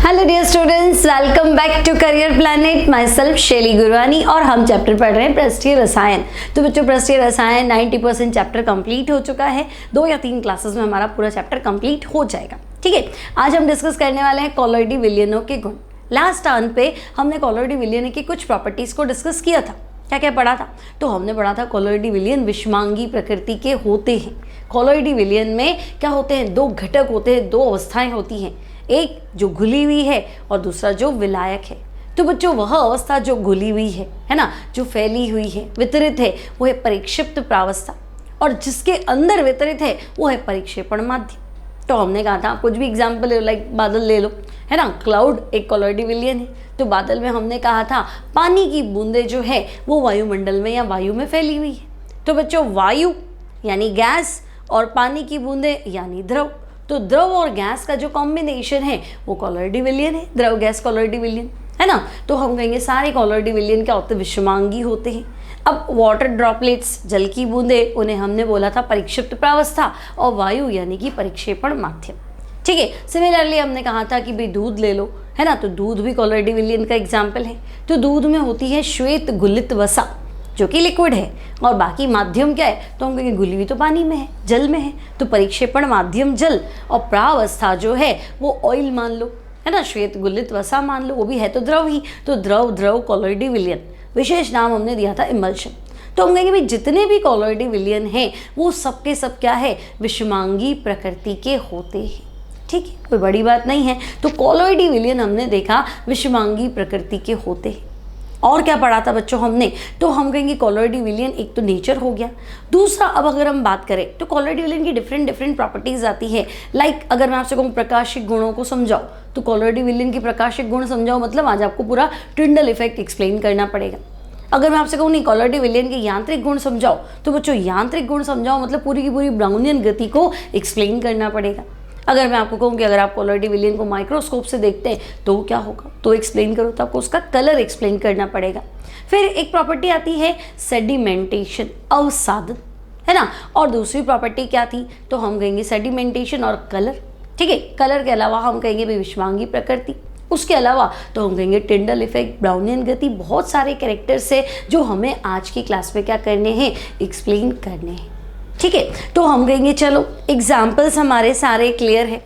Hello dear students, welcome back to career planet. Myself Shaili Gurwani और हम chapter पढ़ रहे हैं पृष्ठीय रसायन। तो बच्चों, पृष्ठीय रसायन 90% चैप्टर कंप्लीट हो चुका है। 2 या 3 क्लासेस में हमारा पूरा चैप्टर कंप्लीट हो जाएगा। ठीक है, आज हम डिस्कस करने वाले हैं कॉलॉइडी विलयनों के गुण। लास्ट टर्न पे हमने कॉलॉइडी विलयन की कुछ प्रॉपर्टीज को डिस्कस किया था। क्या क्या पढ़ा था? तो हमने पढ़ा था कॉलॉइडी विलयन विषमांगी प्रकृति के होते हैं। कॉलॉइडी विलयन में क्या होते हैं? 2 घटक होते हैं, 2 अवस्थाएं होती हैं, एक जो घुली हुई है और दूसरा जो विलायक है। तो बच्चों, वह अवस्था जो घुली हुई है ना, जो फैली हुई है, वितरित है, वो है परिक्षिप्त प्रावस्था, और जिसके अंदर वितरित है वो है परिक्षेपण माध्यम। तो हमने कहा था कुछ भी एग्जाम्पल ले लो, लाइक बादल ले लो, है ना। क्लाउड एक कॉलॉइडी विलयन है। तो बादल में हमने कहा था पानी की बूंदें जो है वो वायुमंडल में या वायु में फैली हुई है। तो बच्चों, वायु यानी गैस और पानी की बूंदें यानी द्रव। तो द्रव और गैस का जो कॉम्बिनेशन है वो कॉलॉइडी विलयन है, द्रव गैस कॉलॉइडी विलयन, है ना। तो हम कहेंगे सारे कॉलॉइडी विलयन क्या होते हैं? विषमांगी होते हैं। अब वाटर ड्रॉपलेट्स, जल की बूंदें, उन्हें हमने बोला था परिक्षिप्त प्रावस्था, और वायु यानी कि परिक्षेपण माध्यम। ठीक है। सिमिलरली हमने कहा था कि भाई दूध ले लो, है ना। तो दूध भी कॉलॉइडी विलयन का एग्जाम्पल है। तो दूध में होती है श्वेत गुलित वसा जो कि लिक्विड है, और बाकी माध्यम क्या है? तो हम कहेंगे घुली हुई तो पानी में है, जल में है। तो परिक्षेपण माध्यम जल, और प्रावस्था जो है वो ऑयल मान लो, है ना, श्वेत गुलित वसा मान लो, वो भी है तो द्रव ही। तो द्रव कॉलॉइडी विलयन, विशेष नाम हमने दिया था इमल्शन। तो हम कहेंगे भाई जितने भी कॉलॉइडी विलयन हैं वो सबके सब क्या है? विषमांगी प्रकृति के होते हैं। ठीक है, कोई बड़ी बात नहीं है। तो कॉलॉइडी विलयन हमने देखा विषमांगी प्रकृति के होते हैं। और क्या पढ़ा था बच्चों हमने? तो हम कहेंगे कॉलॉइडी विलयन एक तो नेचर हो गया। दूसरा, अब अगर हम बात करें तो कॉलॉइडी विलयन की डिफरेंट प्रॉपर्टीज आती है। लाइक अगर मैं आपसे कहूँ प्रकाशिक गुणों को समझाओ, तो कॉलॉइडी विलयन की प्रकाशिक गुण समझाओ, मतलब आज आपको पूरा टिंडल इफेक्ट एक्सप्लेन करना पड़ेगा। अगर मैं आपसे कहूँ नहीं कॉलॉइडी विलयन के यांत्रिक गुण समझाओ, तो बच्चों यांत्रिक गुण समझाओ मतलब पूरी की पूरी ब्राउनियन गति को एक्सप्लेन करना पड़ेगा। अगर मैं आपको कहूँ कि अगर आप कॉलॉइडी विलयन को माइक्रोस्कोप से देखते हैं तो क्या होगा, तो एक्सप्लेन करो, तो आपको उसका कलर एक्सप्लेन करना पड़ेगा। फिर एक प्रॉपर्टी आती है सेडिमेंटेशन, अवसादन, है ना। और दूसरी प्रॉपर्टी क्या थी? तो हम कहेंगे सेडिमेंटेशन और कलर। ठीक है, कलर के अलावा हम कहेंगे भी विषमांगी प्रकृति। उसके अलावा तो हम कहेंगे टिंडल इफेक्ट, ब्राउनियन गति, बहुत सारे कैरेक्टर्स है जो हमें आज की क्लास में क्या करने हैं? एक्सप्लेन करने हैं। ठीक है, तो हम कहेंगे चलो एग्जाम्पल्स हमारे सारे क्लियर है।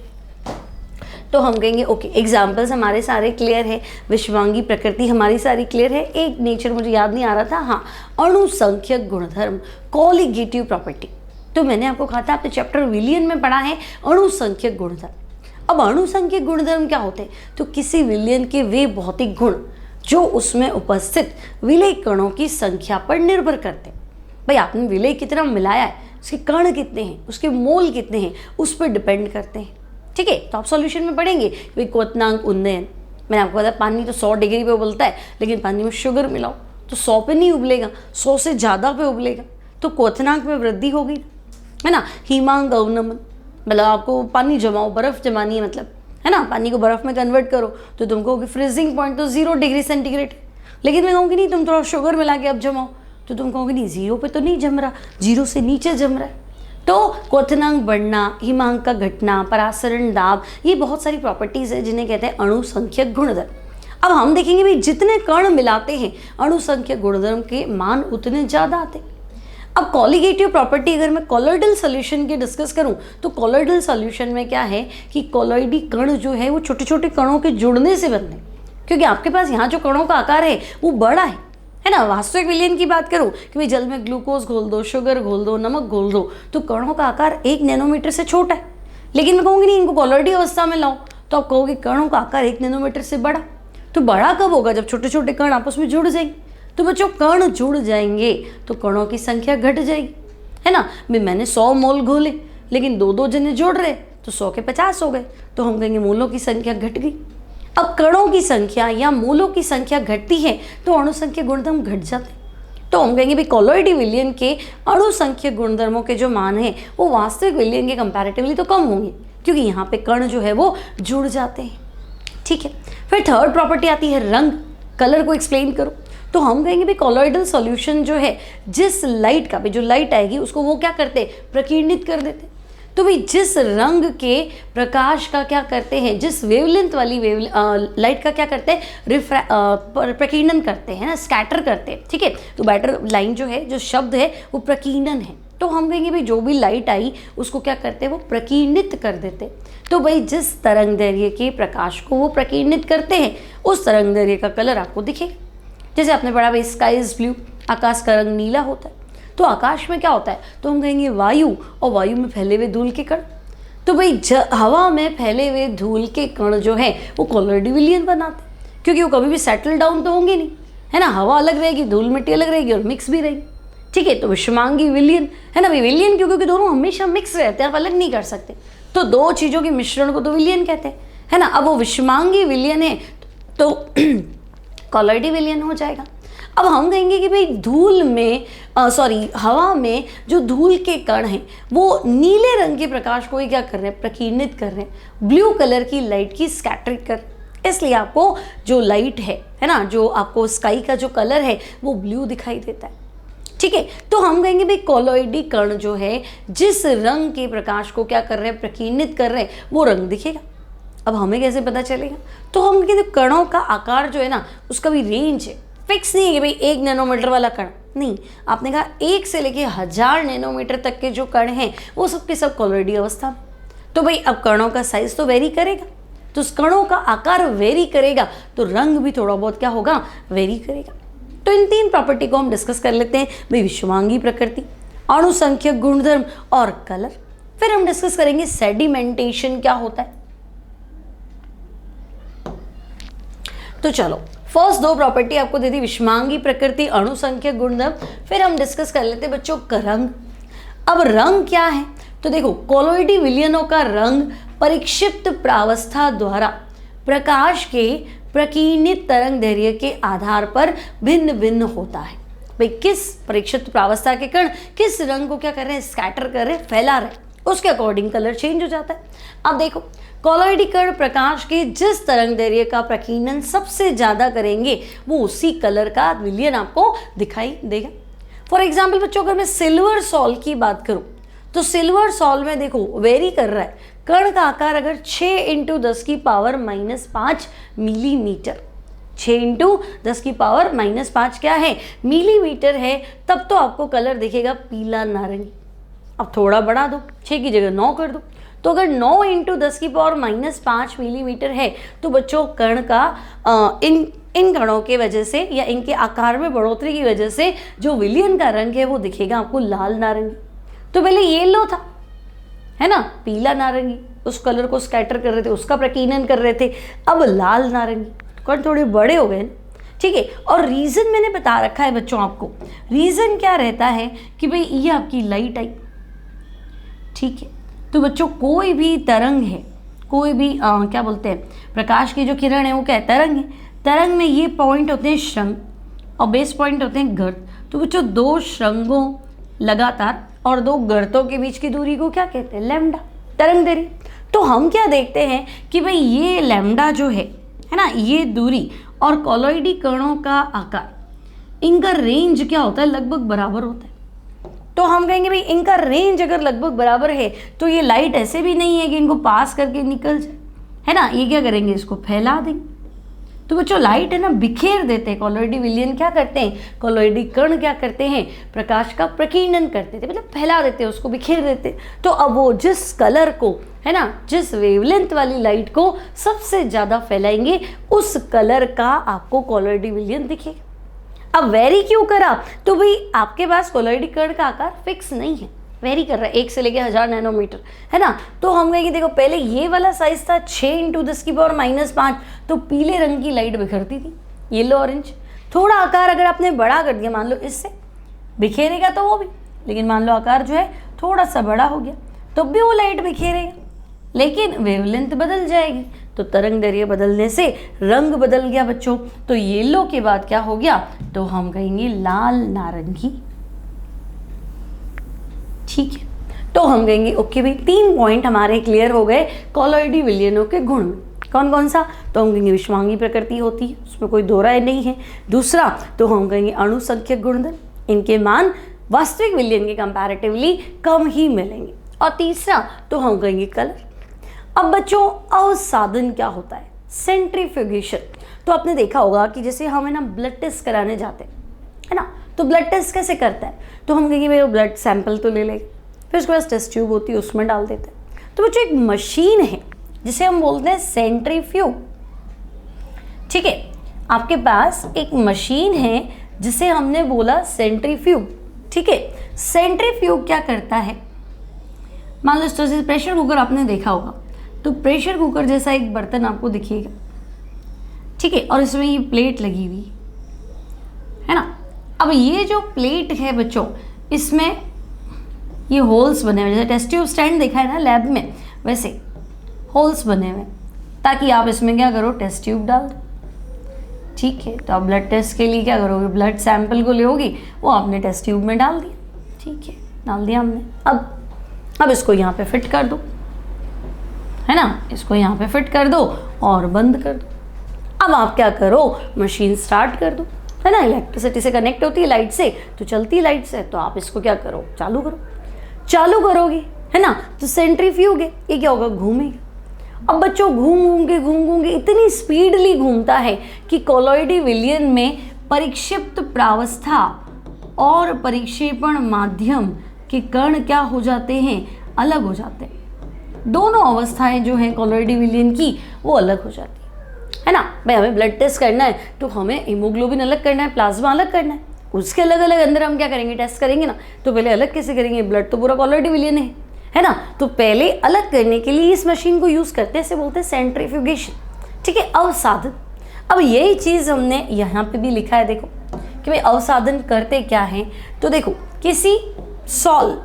तो हम कहेंगे ओके, एग्जाम्पल्स हमारे सारे क्लियर है, विषमांगी प्रकृति हमारी सारी क्लियर है। एक नेचर मुझे याद नहीं आ रहा था, हाँ, अणुसंख्यक गुणधर्म, कॉलिगेटिव प्रॉपर्टी। तो मैंने आपको कहा था आपने चैप्टर विलयन में पढ़ा है अणुसंख्यक गुणधर्म। अब अणुसंख्यक गुणधर्म क्या होते हैं? तो किसी विलयन के वे भौतिक गुण जो उसमें उपस्थित विलय कणों की संख्या पर निर्भर करते हैं। भाई आपने विलय कितना मिलाया है, उसके कण कितने हैं, उसके मोल कितने हैं, उस पर डिपेंड करते हैं। ठीक है, तो आप सॉल्यूशन में पढ़ेंगे भाई क्वथनांक उन्नयन। मैंने आपको बताया पानी तो 100 डिग्री पे उबलता है, लेकिन पानी में शुगर मिलाओ तो 100 पे नहीं उबलेगा, 100 से ज़्यादा पे उबलेगा। तो क्वथनांक में वृद्धि होगी, है ना। हिमांक अवनमन, मतलब आपको पानी जमाओ, बर्फ़ जमानी है, मतलब है ना, पानी को बर्फ़ में कन्वर्ट करो तो तुम कहोगे फ्रीजिंग पॉइंट तो 0 डिग्री सेंटीग्रेड। लेकिन मैं कहूँगी नहीं, तुम थोड़ा शुगर मिला के अब जमाओ, तो तुम कहोगे नहीं 0 पे तो नहीं जम रहा, 0 से नीचे जम रहा है। तो क्वथनांक बढ़ना, हिमांक का घटना, परासरण दाब, ये बहुत सारी प्रॉपर्टीज़ है जिन्हें कहते हैं अणुसंख्यक गुणधर्म। अब हम देखेंगे भी जितने कण मिलाते हैं अणुसंख्यक गुणधर्म के मान उतने ज़्यादा आते हैं। अब कॉलिगेटिव प्रॉपर्टी अगर मैं कॉलॉइडल सॉल्यूशन की डिस्कस करूं, तो कॉलॉइडल सॉल्यूशन में क्या है कि कॉलॉइडी कण जो है वो छोटे छोटे कणों के जुड़ने से बनते हैं, क्योंकि आपके पास यहाँ जो कणों का आकार है वो बड़ा है ना। वास्तविक विलयन की बात करूं कि भाई जल में ग्लूकोज घोल दो, शुगर घोल दो, नमक घोल दो, तो कणों का आकार 1 नैनोमीटर से छोटा है। लेकिन मैं कहूँगी नहीं इनको कॉलॉइडी अवस्था में लाओ, तो आप कहोगे कणों का आकार 1 नैनोमीटर से बड़ा। तो बड़ा कब होगा? जब छोटे छोटे कण आपस में जुड़ जाएंगे। तो बच्चों, कण जुड़ जाएंगे तो कणों की संख्या घट जाएगी, है ना। मैंने 100 मोल घोले, लेकिन 2-2 जने जोड़ रहे तो 100 के 50 हो गए, तो हम कहेंगे मोलों की संख्या घट गई। अब कणों की संख्या या मोलों की संख्या घटती है तो अणुसंख्यक गुणधर्म घट जाते हैं। तो हम कहेंगे भी कॉलॉइडी विलयन के अणुसंख्यक गुणधर्मों के जो मान हैं वो वास्तविक विलयन के कंपैरेटिवली तो कम होंगे, क्योंकि यहाँ पे कण जो है वो जुड़ जाते हैं। ठीक है, फिर थर्ड प्रॉपर्टी आती है रंग, कलर को एक्सप्लेन करो। तो हम कहेंगे भी कॉलॉइडल सॉल्यूशन जो है, जिस लाइट का भी जो लाइट आएगी उसको वो क्या करते हैं? प्रकीर्णित कर देते। तो भाई जिस रंग के प्रकाश का क्या करते हैं, जिस वेवलेंथ वाली लाइट का क्या करते हैं, प्रकीर्णन करते हैं ना, स्कैटर करते हैं, ठीक है। तो बेटर लाइन जो है, जो शब्द है वो प्रकीर्णन है। तो हम कहेंगे भाई जो भी लाइट आई उसको क्या करते हैं, वो प्रकीर्णित कर देते। तो भाई जिस तरंग दैर्घ्य के प्रकाश को वो प्रकीर्णित करते हैं उस तरंग दैर्घ्य का कलर आपको दिखेगा। जैसे आपने पढ़ा भाई स्काई इज ब्लू, आकाश का रंग नीला होता है। तो आकाश में क्या होता है, तो हम कहेंगे वायु, और वायु में फैले हुए धूल के कण। तो भाई हवा में फैले हुए धूल के कण जो है वो कॉलॉइडल विलयन बनाते हैं, क्योंकि वो कभी भी सेटल डाउन तो होंगे नहीं, है ना। हवा अलग रहेगी, धूल मिट्टी अलग रहेगी और मिक्स भी रहेगी, ठीक है। तो विषमांगी विलयन है ना भाई, विलयन क्यों, क्योंकि दोनों हमेशा मिक्स रहते हैं, आप अलग नहीं कर सकते। तो दो चीज़ों के मिश्रण को तो विलयन कहते हैं, है ना। अब वो विषमांगी विलयन है तो कॉलॉइडल विलयन हो जाएगा। अब हम कहेंगे कि भाई धूल में हवा में जो धूल के कण हैं वो नीले रंग के प्रकाश को ही क्या कर रहे हैं, प्रकीर्णित कर रहे हैं, ब्लू कलर की लाइट की स्कैटरिंग कर। इसलिए आपको जो लाइट है ना, जो आपको स्काई का जो कलर है वो ब्लू दिखाई देता है, ठीक है। तो हम कहेंगे भाई कॉलॉइडी कण जो है जिस रंग के प्रकाश को क्या कर रहे हैं, प्रकीर्णित कर रहे हैं, वो रंग दिखेगा। अब हमें कैसे पता चलेगा, तो हम कहते कणों का आकार जो है ना उसका भी रेंज है, फिक्स नहीं है कि भाई 1 नैनोमीटर वाला कण नहीं। आपने कहा 1 से लेके 1000 नैनोमीटर तक के जो कण हैं वो सब के सब कॉलॉइडी अवस्था में। तो भाई अब कणों का साइज तो वेरी करेगा, तो उस कणों का आकार वेरी करेगा तो रंग भी थोड़ा बहुत क्या होगा, वेरी करेगा। तो इन 3 प्रॉपर्टी को हम डिस्कस कर लेते हैं भाई, विषमांगी प्रकृति, अणुसंख्यक गुणधर्म और कलर। फिर हम डिस्कस करेंगे सेडिमेंटेशन क्या होता है। तो चलो फर्स्ट 2 प्रॉपर्टी आपको दे दी, विषमांगी प्रकृति, अणुसंख्यक गुणधर्म। फिर हम डिस्कस कर लेते हैं बच्चों का रंग। अब रंग क्या है, तो देखो कॉलॉइडी विलयनों का रंग परिक्षिप्त प्रावस्था द्वारा प्रकाश के प्रकीर्णित तरंग दैर्घ्य के आधार पर भिन्न भिन्न होता है। भाई किस परिक्षिप्त प्रावस्था के कण किस रंग को क्या कर रहे हैं, स्कैटर कर रहे हैं, फैला रहे हैं, उसके अकॉर्डिंग कलर चेंज हो जाता है। अब देखो कॉलॉइडी कण प्रकाश के जिस तरंग दैर्घ्य का प्रकीर्णन सबसे ज्यादा करेंगे वो उसी कलर का विलयन आपको दिखाई देगा। फॉर एग्जाम्पल बच्चों अगर मैं सिल्वर सॉल की बात करूं तो सिल्वर सॉल में देखो वेरी कर रहा है, कण का आकार अगर 6 × 10⁻⁵ मिलीमीटर, 6 × 10⁻⁵ क्या है, मिलीमीटर है, तब तो आपको कलर दिखेगा पीला नारंगी। अब थोड़ा बढ़ा दो, 6 की जगह 9 कर दो, तो अगर 9 × 10⁻⁵ मिलीमीटर है तो बच्चों कण का इन कणों के वजह से या इनके आकार में बढ़ोतरी की वजह से जो विलयन का रंग है वो दिखेगा आपको लाल नारंगी। तो पहले येलो था, है ना, पीला नारंगी, उस कलर को स्कैटर कर रहे थे, उसका प्रकीर्णन कर रहे थे। अब लाल नारंगी, कण थोड़े बड़े हो गए ना, ठीक है। और रीज़न मैंने बता रखा है बच्चों आपको, रीज़न क्या रहता है कि भाई ये आपकी लाइट आई, ठीक है। तो बच्चों कोई भी तरंग है, कोई भी क्या बोलते हैं, प्रकाश की जो किरण है वो क्या है, तरंग है। तरंग में ये पॉइंट होते हैं श्रृंग और बेस पॉइंट होते हैं गर्त। तो बच्चों 2 श्रृंगों लगातार और 2 गर्तों के बीच की दूरी को क्या कहते हैं, लैम्डा, तरंग दैर्घ्य। तो हम क्या देखते हैं कि भाई ये लैम्डा जो है ना, ये दूरी और कॉलॉइडी कणों का आकार, इनका रेंज क्या होता है, लगभग बराबर होता है। तो हम कहेंगे भाई इनका रेंज अगर लगभग बराबर है तो ये लाइट ऐसे भी नहीं है कि इनको पास करके निकल जाए, है ना। ये क्या करेंगे, इसको फैला देंगे। तो बच्चों लाइट है ना बिखेर देते हैं, कॉलॉइडी विलयन क्या करते हैं, कॉलॉइडी कण क्या करते हैं, प्रकाश का प्रकीर्णन करते थे, मतलब फैला देते हैं, उसको बिखेर देते। तो अब वो जिस कलर को, है ना, जिस वेवलेंथ वाली लाइट को सबसे ज़्यादा फैलाएंगे उस कलर का आपको कॉलॉइडी विलयन दिखेगा। अब वेरी क्यों करा, तो भाई आपके पास कॉलॉइडी कण का आकार फिक्स नहीं है, वेरी कर रहा है 1 से लेके 1000 नैनोमीटर, है ना। तो हम कहेंगे देखो पहले ये वाला साइज था 6 × 10⁻⁵, तो पीले रंग की लाइट बिखरती थी, येलो ऑरेंज। थोड़ा आकार अगर आपने बड़ा कर दिया, मान लो इससे बिखेरेगा तो वो भी, लेकिन मान लो आकार जो है थोड़ा सा बड़ा हो गया तो भी वो लाइट बिखेरेगा, लेकिन वेवलेंथ बदल जाएगी। तो तरंग दैर्घ्य बदलने से रंग बदल गया बच्चों। तो येलो के बाद क्या हो गया, तो हम कहेंगे लाल नारंगी, ठीक है। तो हम कहेंगे ओके भाई 3 पॉइंट हमारे क्लियर हो गए कॉलॉइडी विलयनों के गुण में। कौन कौन सा, तो हम कहेंगे विषमांगी प्रकृति होती है, उसमें कोई दो राय नहीं है। दूसरा तो हम कहेंगे अणुसंख्यक गुणधर्म, इनके मान वास्तविक विलयन के कंपैरेटिवली कम ही मिलेंगे। और तीसरा तो हम कहेंगे कलर। अब बच्चों अवसादन क्या होता है? सेंट्रीफ्यूगेशन। तो आपने देखा होगा कि जैसे हम है ना ब्लड टेस्ट कराने जाते हैं, है ना, तो ब्लड टेस्ट कैसे करता है? तो हम कहेंगे भाई ब्लड सैंपल तो ले लेंगे, फिर उसके पास टेस्ट ट्यूब होती है उसमें डाल देते हैं। तो बच्चों एक मशीन है जिसे हम बोलते हैं सेंट्रीफ्यूग। ठीक है, आपके पास एक मशीन है जिसे हमने बोला सेंट्रीफ्यूग। ठीक है, सेंट्रीफ्यूग क्या करता है? मान लो जैसे प्रेशर कुकर आपने देखा होगा, तो प्रेशर कुकर जैसा एक बर्तन आपको दिखेगा, ठीक है, और इसमें ये प्लेट लगी हुई है ना। अब ये जो प्लेट है बच्चों, इसमें ये होल्स बने हुए, जैसे टेस्ट ट्यूब स्टैंड देखा है ना लैब में, वैसे होल्स बने हुए, ताकि आप इसमें क्या करो, टेस्ट ट्यूब डाल दो। ठीक है, तो आप ब्लड टेस्ट के लिए क्या करोगे, ब्लड सैंपल को लोगी, वो आपने टेस्ट ट्यूब में डाल दिया। ठीक है, डाल दिया हमने। अब इसको यहाँ पे फिट कर दो, है ना, इसको यहाँ पे फिट कर दो और बंद कर दो। अब आप क्या करो, मशीन स्टार्ट कर दो, है ना, इलेक्ट्रिसिटी से कनेक्ट होती है लाइट से, तो चलती है लाइट से, तो आप इसको क्या करो, चालू करो। चालू करोगे, है ना, तो सेंट्रीफ्यूग है, ये क्या होगा, घूमेगा। अब बच्चों घूम के इतनी स्पीडली घूमता है कि कोलॉइडी विलयन में परिक्षिप्त प्रावस्था और परिक्षेपण माध्यम के कण क्या हो जाते हैं, अलग हो जाते हैं। दोनों अवस्थाएं जो हैं कोलॉइडी विलयन की वो अलग हो जाती है ना। भाई हमें ब्लड टेस्ट करना है तो हमें हीमोग्लोबिन अलग करना है, प्लाज्मा अलग करना है, उसके अलग अलग अंदर हम क्या करेंगे, टेस्ट करेंगे ना। तो पहले अलग कैसे करेंगे, ब्लड तो पूरा कोलॉइडी विलयन है ना, तो पहले अलग करने के लिए इस मशीन को यूज करते हैं, इसे बोलते हैं सेंट्रीफ्यूगेशन। ठीक है, अवसादन। अब यही चीज हमने यहाँ पे भी लिखा है, देखो कि भाई अवसादन करते क्या है। तो देखो किसी सॉल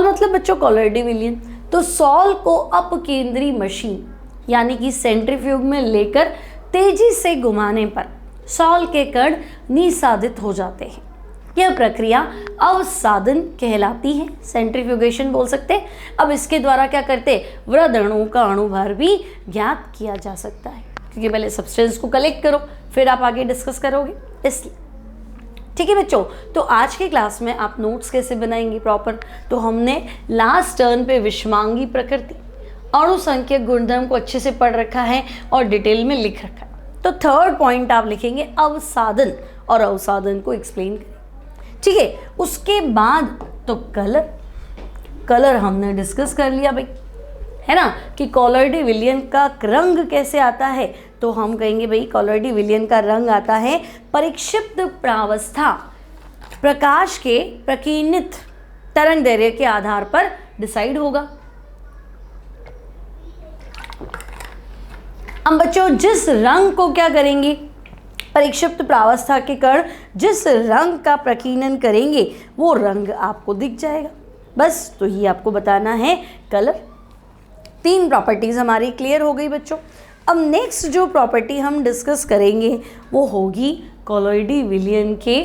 मतलब बच्चों कोलॉइडी विलयन, तो सॉल को अपकेंद्री मशीन यानी कि सेंट्रीफ्यूग में लेकर तेजी से घुमाने पर सॉल के कण निसादित हो जाते हैं। यह प्रक्रिया अवसादन कहलाती है, सेंट्रीफ्यूगेशन बोल सकते हैं। अब इसके द्वारा क्या करते हैं, वृहद अणुओं का अणुभार भी ज्ञात किया जा सकता है, क्योंकि पहले सब्सटेंस को कलेक्ट करो फिर आप आगे डिस्कस करोगे, इसलिए। ठीक है बच्चों, तो आज के क्लास में आप नोट्स कैसे बनाएंगे प्रॉपर, तो हमने लास्ट टर्न पे विषमांगी प्रकृति, अणु संख्यक गुणधर्म को अच्छे से पढ़ रखा है और डिटेल में लिख रखा है। तो थर्ड पॉइंट आप लिखेंगे अवसादन, और अवसादन को एक्सप्लेन करें। ठीक है, उसके बाद तो कलर हमने डिस्कस कर लिया भाई, है ना, कि कोलॉइडी विलयन का रंग कैसे आता है। तो हम कहेंगे भाई कोलॉइडी विलयन का रंग आता है परिक्षिप्त प्रावस्था, प्रकाश के प्रकीर्णित तरंग दैर्घ्य के आधार पर डिसाइड होगा। हम बच्चों जिस रंग को क्या करेंगे, परिक्षिप्त प्रावस्था के कण जिस रंग का प्रकीर्णन करेंगे वो रंग आपको दिख जाएगा। बस तो ये आपको बताना है कलर। 3 प्रॉपर्टीज हमारी क्लियर हो गई बच्चों। अब नेक्स्ट जो प्रॉपर्टी हम डिस्कस करेंगे वो होगी कोलॉइडी विलयन के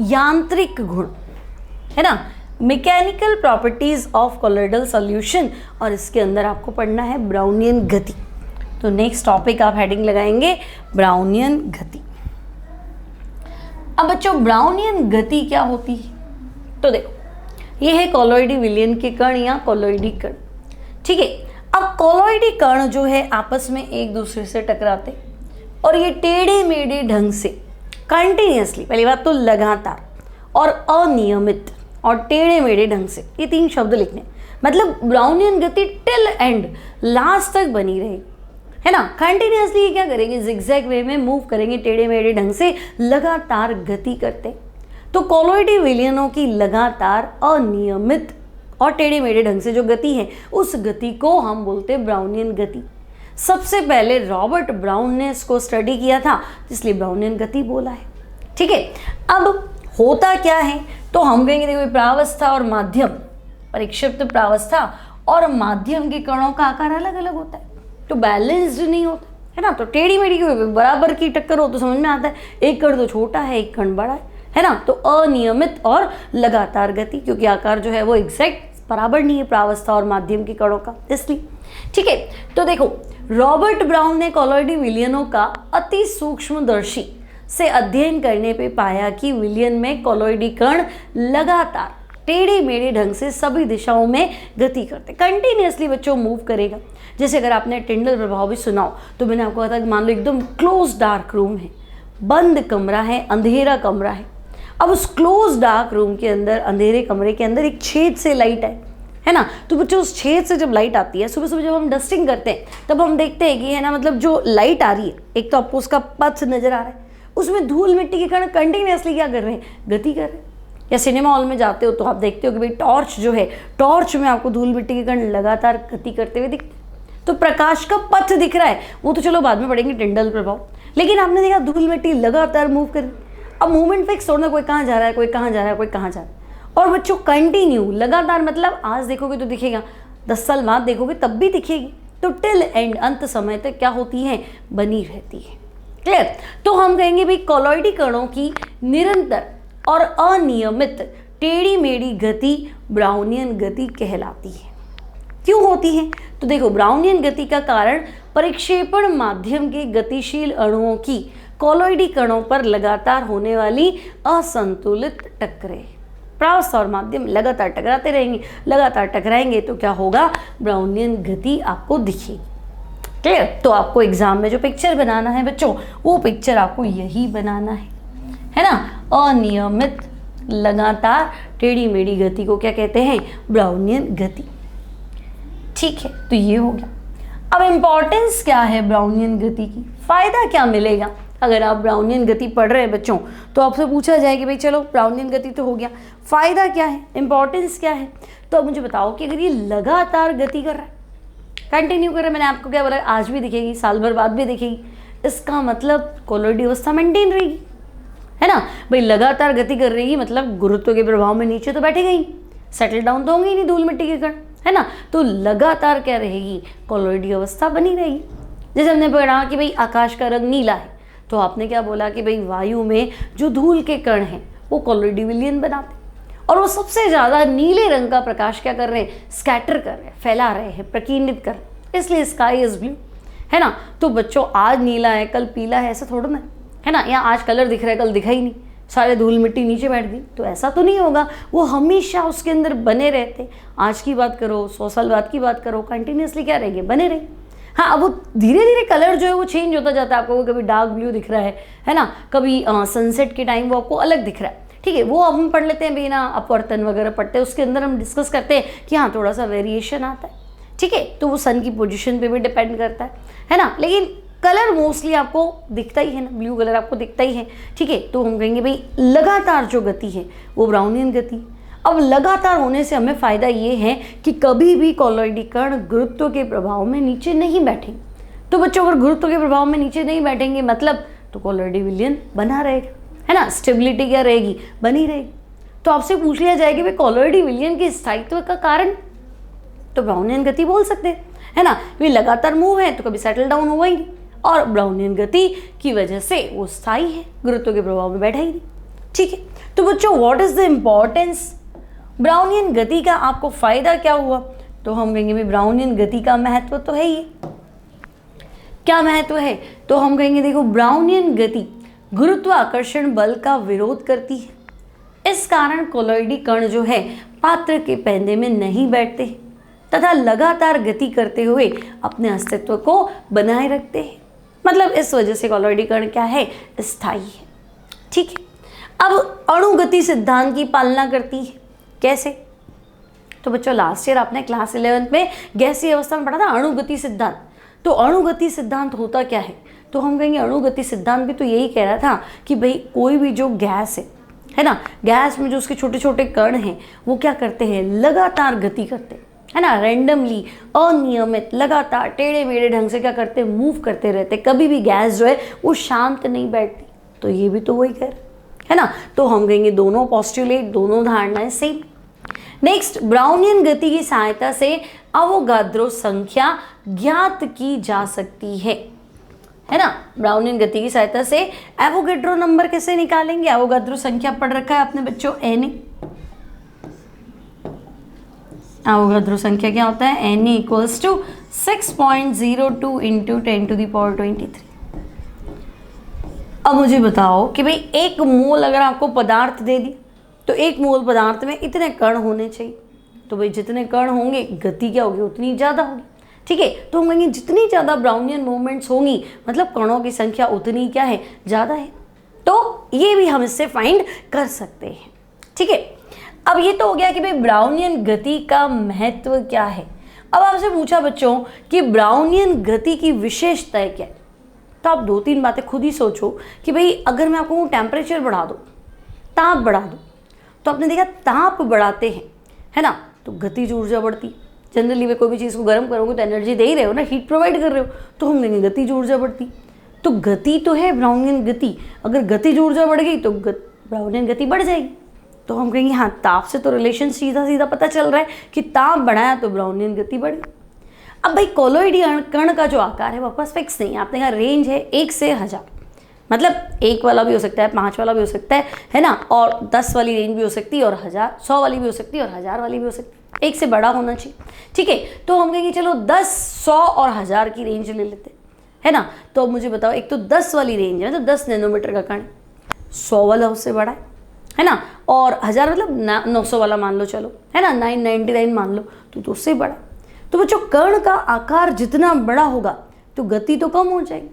यांत्रिक गुण, है ना, mechanical properties of colloidal solution, और इसके अंदर आपको पढ़ना है ब्राउनियन गति। तो नेक्स्ट टॉपिक आप हेडिंग लगाएंगे ब्राउनियन गति। अब बच्चों ब्राउनियन गति क्या होती है, तो देखो ये है कोलॉइडी विलयन के कण या कोलॉइडी कण। ठीक है, अब कोलॉइडी कण जो है आपस में एक दूसरे से टकराते और ये टेढ़े मेढ़े ढंग से कंटिन्यूसली, पहली बात तो लगातार और अनियमित और टेढ़े मेढ़े ढंग से, ये 3 शब्द लिखने, मतलब ब्राउनियन गति टिल एंड लास्ट तक बनी रहे, है ना। कंटिन्यूसली क्या करेंगे, जिगजैग वे में मूव करेंगे, टेढ़े मेढ़े ढंग से लगातार गति करते। तो कोलॉइडी विलयनों की लगातार अनियमित और टेढ़े मेढ़े ढंग से जो गति है उस गति को हम बोलते हैं ब्राउनियन गति। सबसे पहले रॉबर्ट ब्राउन ने इसको स्टडी किया था, इसलिए ब्राउनियन गति बोला है। ठीक है, अब होता क्या है, तो हम कहेंगे देखो प्रावस्था और माध्यम, परिक्षिप्त प्रावस्था और माध्यम के कणों का आकार अलग अलग होता है, तो बैलेंस्ड नहीं होता, है ना। तो टेढ़ी मेढ़ी बराबर की टक्कर हो तो समझ में आता है, एक कण तो छोटा है एक कण बड़ा है ना। तो अनियमित और लगातार गति, क्योंकि आकार जो है वो एग्जैक्ट बराबर नहीं है प्रावस्था और माध्यम के कणों का, इसलिए। ठीक है, तो देखो रॉबर्ट ब्राउन ने कोलॉइडी विलयनों का अति सूक्ष्मदर्शी से अध्ययन करने पे पाया कि विलयन में कोलॉइडी कण लगातार टेढ़े मेढ़े ढंग से सभी दिशाओं में गति करते, कंटिन्यूअसली बच्चों मूव करेगा। जैसे अगर आपने टिंडल प्रभाव भी सुना हो तो मैंने आपको कहा था कि मान लो एकदम क्लोज डार्क रूम है, बंद कमरा है, अंधेरा कमरा है। अब उस क्लोज डार्क रूम के अंदर, अंधेरे कमरे के अंदर एक छेद से लाइट है ना, तो बच्चों उस छेद से जब लाइट आती है, सुबह सुबह जब हम डस्टिंग करते हैं तब हम देखते हैं कि है ना, मतलब जो लाइट आ रही है, एक तो आपको उसका पथ नजर आ रहा है, उसमें धूल मिट्टी के कण कंटिन्यूअसली क्या कर रहे हैं, गति कर रहे हैं। या सिनेमा हॉल में जाते हो तो आप देखते हो कि भाई टॉर्च जो है, टॉर्च में आपको धूल मिट्टी के कण लगातार गति करते हुए दिखते हैं। तो प्रकाश का पथ दिख रहा है, वो तो चलो बाद में पढ़ेंगे टिंडल प्रभाव, लेकिन आपने देखा धूल मिट्टी लगातार मूव कर रही। अब मूवमेंट फिक्स होना, कोई कहाँ जा रहा है, कोई कहाँ जा रहा है, कोई कहाँ जा रहा है, और बच्चों कंटिन्यू लगातार, मतलब आज देखोगे तो दिखेगा, 10 साल बाद देखोगे तब भी दिखेगी। तो टिल एंड, अंत समय तक क्या होती है, बनी रहती है। क्लियर? तो हम कहेंगे भाई कॉलॉइडी कणों की निरंतर और अनियमित टेढ़ी मेढ़ी गति ब्राउनियन गति कहलाती है। क्यों होती है? तो देखो, ब्राउनियन गति का कारण परिक्षेपण माध्यम के गतिशील अणुओं की कॉलॉइडी कणों पर लगातार होने वाली असंतुलित टक्करें। प्रवास और माध्यम लगातार टकराते रहेंगे, लगातार टकराएंगे तो क्या होगा, ब्राउनियन गति आपको दिखेगी। क्लियर? तो आपको एग्जाम में जो पिक्चर बनाना है बच्चों, वो पिक्चर आपको यही बनाना है ना। अनियमित लगातार टेढ़ी मेढ़ी गति को क्या कहते हैं, ब्राउनियन गति। ठीक है, तो ये हो गया। अब इंपॉर्टेंस क्या है ब्राउनियन गति की, फायदा क्या मिलेगा अगर आप ब्राउनियन गति पढ़ रहे हैं बच्चों, तो आपसे पूछा जाए कि भाई चलो ब्राउनियन गति तो हो गया, फायदा क्या है, इंपॉर्टेंस क्या है। तो अब मुझे बताओ कि अगर ये लगातार गति कर रहा है, कंटिन्यू कर रहा है, मैंने आपको क्या बोला, आज भी दिखेगी, साल भर बाद भी दिखेगी, इसका मतलब कॉलॉइडी अवस्था मेंटेन रहेगी, है ना भाई। लगातार गति कर रही है मतलब गुरुत्व के प्रभाव में नीचे तो बैठेगा ही, सेटल डाउन तो होंगे ही नहीं धूल मिट्टी के कण, है ना। तो लगातार क्या रहेगी, कॉलॉइडी अवस्था बनी रहेगी। जैसे हमने पढ़ा कि भाई आकाश का रंग नीला है, तो आपने क्या बोला कि भाई वायु में जो धूल के कण हैं वो कॉलॉइडी विलयन बनाते हैं, और वो सबसे ज़्यादा नीले रंग का प्रकाश क्या कर रहे हैं, स्कैटर कर रहे हैं, फैला रहे हैं, प्रकीर्णित कर रहे हैं, इसलिए स्काई इज ब्लू, है ना। तो बच्चों आज नीला है कल पीला है, ऐसा थोड़ा ना है ना, या आज कलर दिख रहा है कल दिखा ही नहीं, सारे धूल मिट्टी नीचे बैठ गई, तो ऐसा तो नहीं होगा। वो हमेशा उसके अंदर बने रहते, आज की बात करो, 100 साल बाद की बात करो, कंटिन्यूसली क्या रहेंगे, बने रहे। हाँ, अब वो धीरे धीरे कलर जो है वो चेंज होता जाता है, आपको वो कभी डार्क ब्लू दिख रहा है ना, कभी सनसेट के टाइम वो आपको अलग दिख रहा है। ठीक है, वो अब हम पढ़ लेते हैं बिना अपवर्तन वगैरह पढ़ते हैं, उसके अंदर हम डिस्कस करते हैं कि हाँ थोड़ा सा वेरिएशन आता है। ठीक है, तो वो सन की पोजीशन पे भी डिपेंड करता है ना, लेकिन कलर मोस्टली आपको दिखता ही है ना, ब्लू कलर आपको दिखता ही है। ठीक है, तो हम कहेंगे भाई लगातार जो गति है वो ब्राउनियन गति। अब लगातार होने से हमें फ़ायदा ये है कि कभी भी कॉलॉइडी कण गुरुत्व के प्रभाव में नीचे नहीं बैठेंगे। तो बच्चों अगर गुरुत्व के प्रभाव में नीचे नहीं बैठेंगे मतलब तो कॉलॉइडी विलयन बना रहेगा, है ना, स्टेबिलिटी क्या रहेगी, बनी रहेगी। तो आपसे पूछ लिया जाएगा कि भाई कॉलॉइडी विलयन के स्थायित्व का कारण, तो ब्राउनियन गति बोल सकते हैं, है ना। वे लगातार मूव है तो कभी सेटल डाउन हुआ ही नहीं, और ब्राउनियन गति की वजह से वो स्थायी है, गुरुत्व के प्रभाव में बैठा ही नहीं। ठीक है, तो बच्चों what is the importance Brownian गति का, आपको फायदा क्या हुआ। तो हम कहेंगे भाई ब्राउनियन गति का महत्व तो है ही। क्या महत्व है, तो हम कहेंगे देखो ब्राउनियन गति गुरुत्वाकर्षण बल का विरोध करती है। इस कारण कॉलॉइडी कण जो है पात्र के पैंदे में नहीं बैठते तथा लगातार गति करते हुए अपने अस्तित्व को बनाए रखते हैं। मतलब इस वजह से कॉलॉइडी कण क्या है, स्थायी है। ठीक है, अब अणुगति सिद्धांत की पालना करती है। कैसे, तो बच्चों लास्ट ईयर आपने क्लास 11 में गैसीय अवस्था में पढ़ा था अणुगति सिद्धांत। तो अणुगति सिद्धांत होता क्या है, तो हम कहेंगे अणुगति सिद्धांत भी तो यही कह रहा था कि भाई कोई भी जो गैस है ना, गैस में जो उसके छोटे छोटे कण हैं वो क्या करते हैं, लगातार गति करते हैं, है ना, रैंडमली अनियमित लगातार टेढ़े मेढ़े ढंग से क्या करते हैं, मूव करते रहते। कभी भी गैस जो है वो शांत नहीं बैठती। तो ये भी तो वही कह रहे है ना। तो हम कहेंगे दोनों पोस्टुलेट, दोनों धारणाएं सेम। नेक्स्ट, ब्राउनियन गति की सहायता से अवोगाद्रो संख्या ज्ञात की जा सकती है ना। ब्राउनियन गति की सहायता से एवोगाड्रो नंबर कैसे निकालेंगे, एवोगाद्रो संख्या पढ़ रखा है आपने बच्चों, Na। एवोगाद्रो संख्या क्या होता है, Na इक्वल्स टू 6.02 इंटू 10⁻23। अब मुझे बताओ कि भाई 1 मोल अगर आपको पदार्थ दे दी, तो एक मोल पदार्थ में इतने कण होने चाहिए। तो भाई जितने कण होंगे गति क्या होगी, उतनी ज़्यादा होगी। ठीक है, तो हम कहेंगे जितनी ज़्यादा ब्राउनियन मूवमेंट्स होंगी मतलब कणों की संख्या उतनी क्या है, ज़्यादा है। तो ये भी हम इससे फाइंड कर सकते हैं। ठीक है, अब ये तो हो गया कि भाई ब्राउनियन गति का महत्व क्या है। अब आपसे पूछा बच्चों कि ब्राउनियन गति की विशेषताएं क्या है, तो आप 2-3 बातें खुद ही सोचो कि भाई अगर मैं आपको टेम्परेचर बढ़ा दूँ, ताप बढ़ा दूँ, तो आपने देखा ताप बढ़ाते हैं है ना, तो गतिज ऊर्जा बढ़ती। जनरली वे कोई भी चीज़ को गर्म करोगे तो एनर्जी दे ही रहे हो ना, हीट प्रोवाइड कर रहे हो, तो हम लेंगे गतिज ऊर्जा बढ़ती। तो गति तो है ब्राउनियन गति, अगर गतिज ऊर्जा बढ़ गई तो ब्राउनियन गति बढ़ जाएगी। तो हम कहेंगे हाँ, ताप से तो रिलेशन सीधा सीधा पता चल रहा है कि ताप बढ़ाया तो ब्राउनियन गति बढ़ी। अब भाई कोलोइडल कण का जो आकार है वो आपका फिक्स नहीं है। आपने कहा रेंज है 1 से 1000, मतलब 1 वाला भी हो सकता है, 5 वाला भी हो सकता है ना, और 10 वाली रेंज भी हो सकती है, और 1000 100 वाली भी हो सकती है, और 1000 वाली भी हो सकती है। 1 से बड़ा होना चाहिए। ठीक है, तो हम कहेंगे चलो 10, 100 और 1000 की रेंज ले लेते है ना। तो अब मुझे बताओ, एक तो 10 वाली रेंज है मतलब 10 नैनोमीटर का कण, 100 वाला उससे बड़ा है ना, और 1000 मतलब 900 वाला मान लो, चलो है ना, 999 मान लो, तो उससे बड़ा। तो बच्चों कण का आकार जितना बड़ा होगा तो गति तो कम हो जाएगी।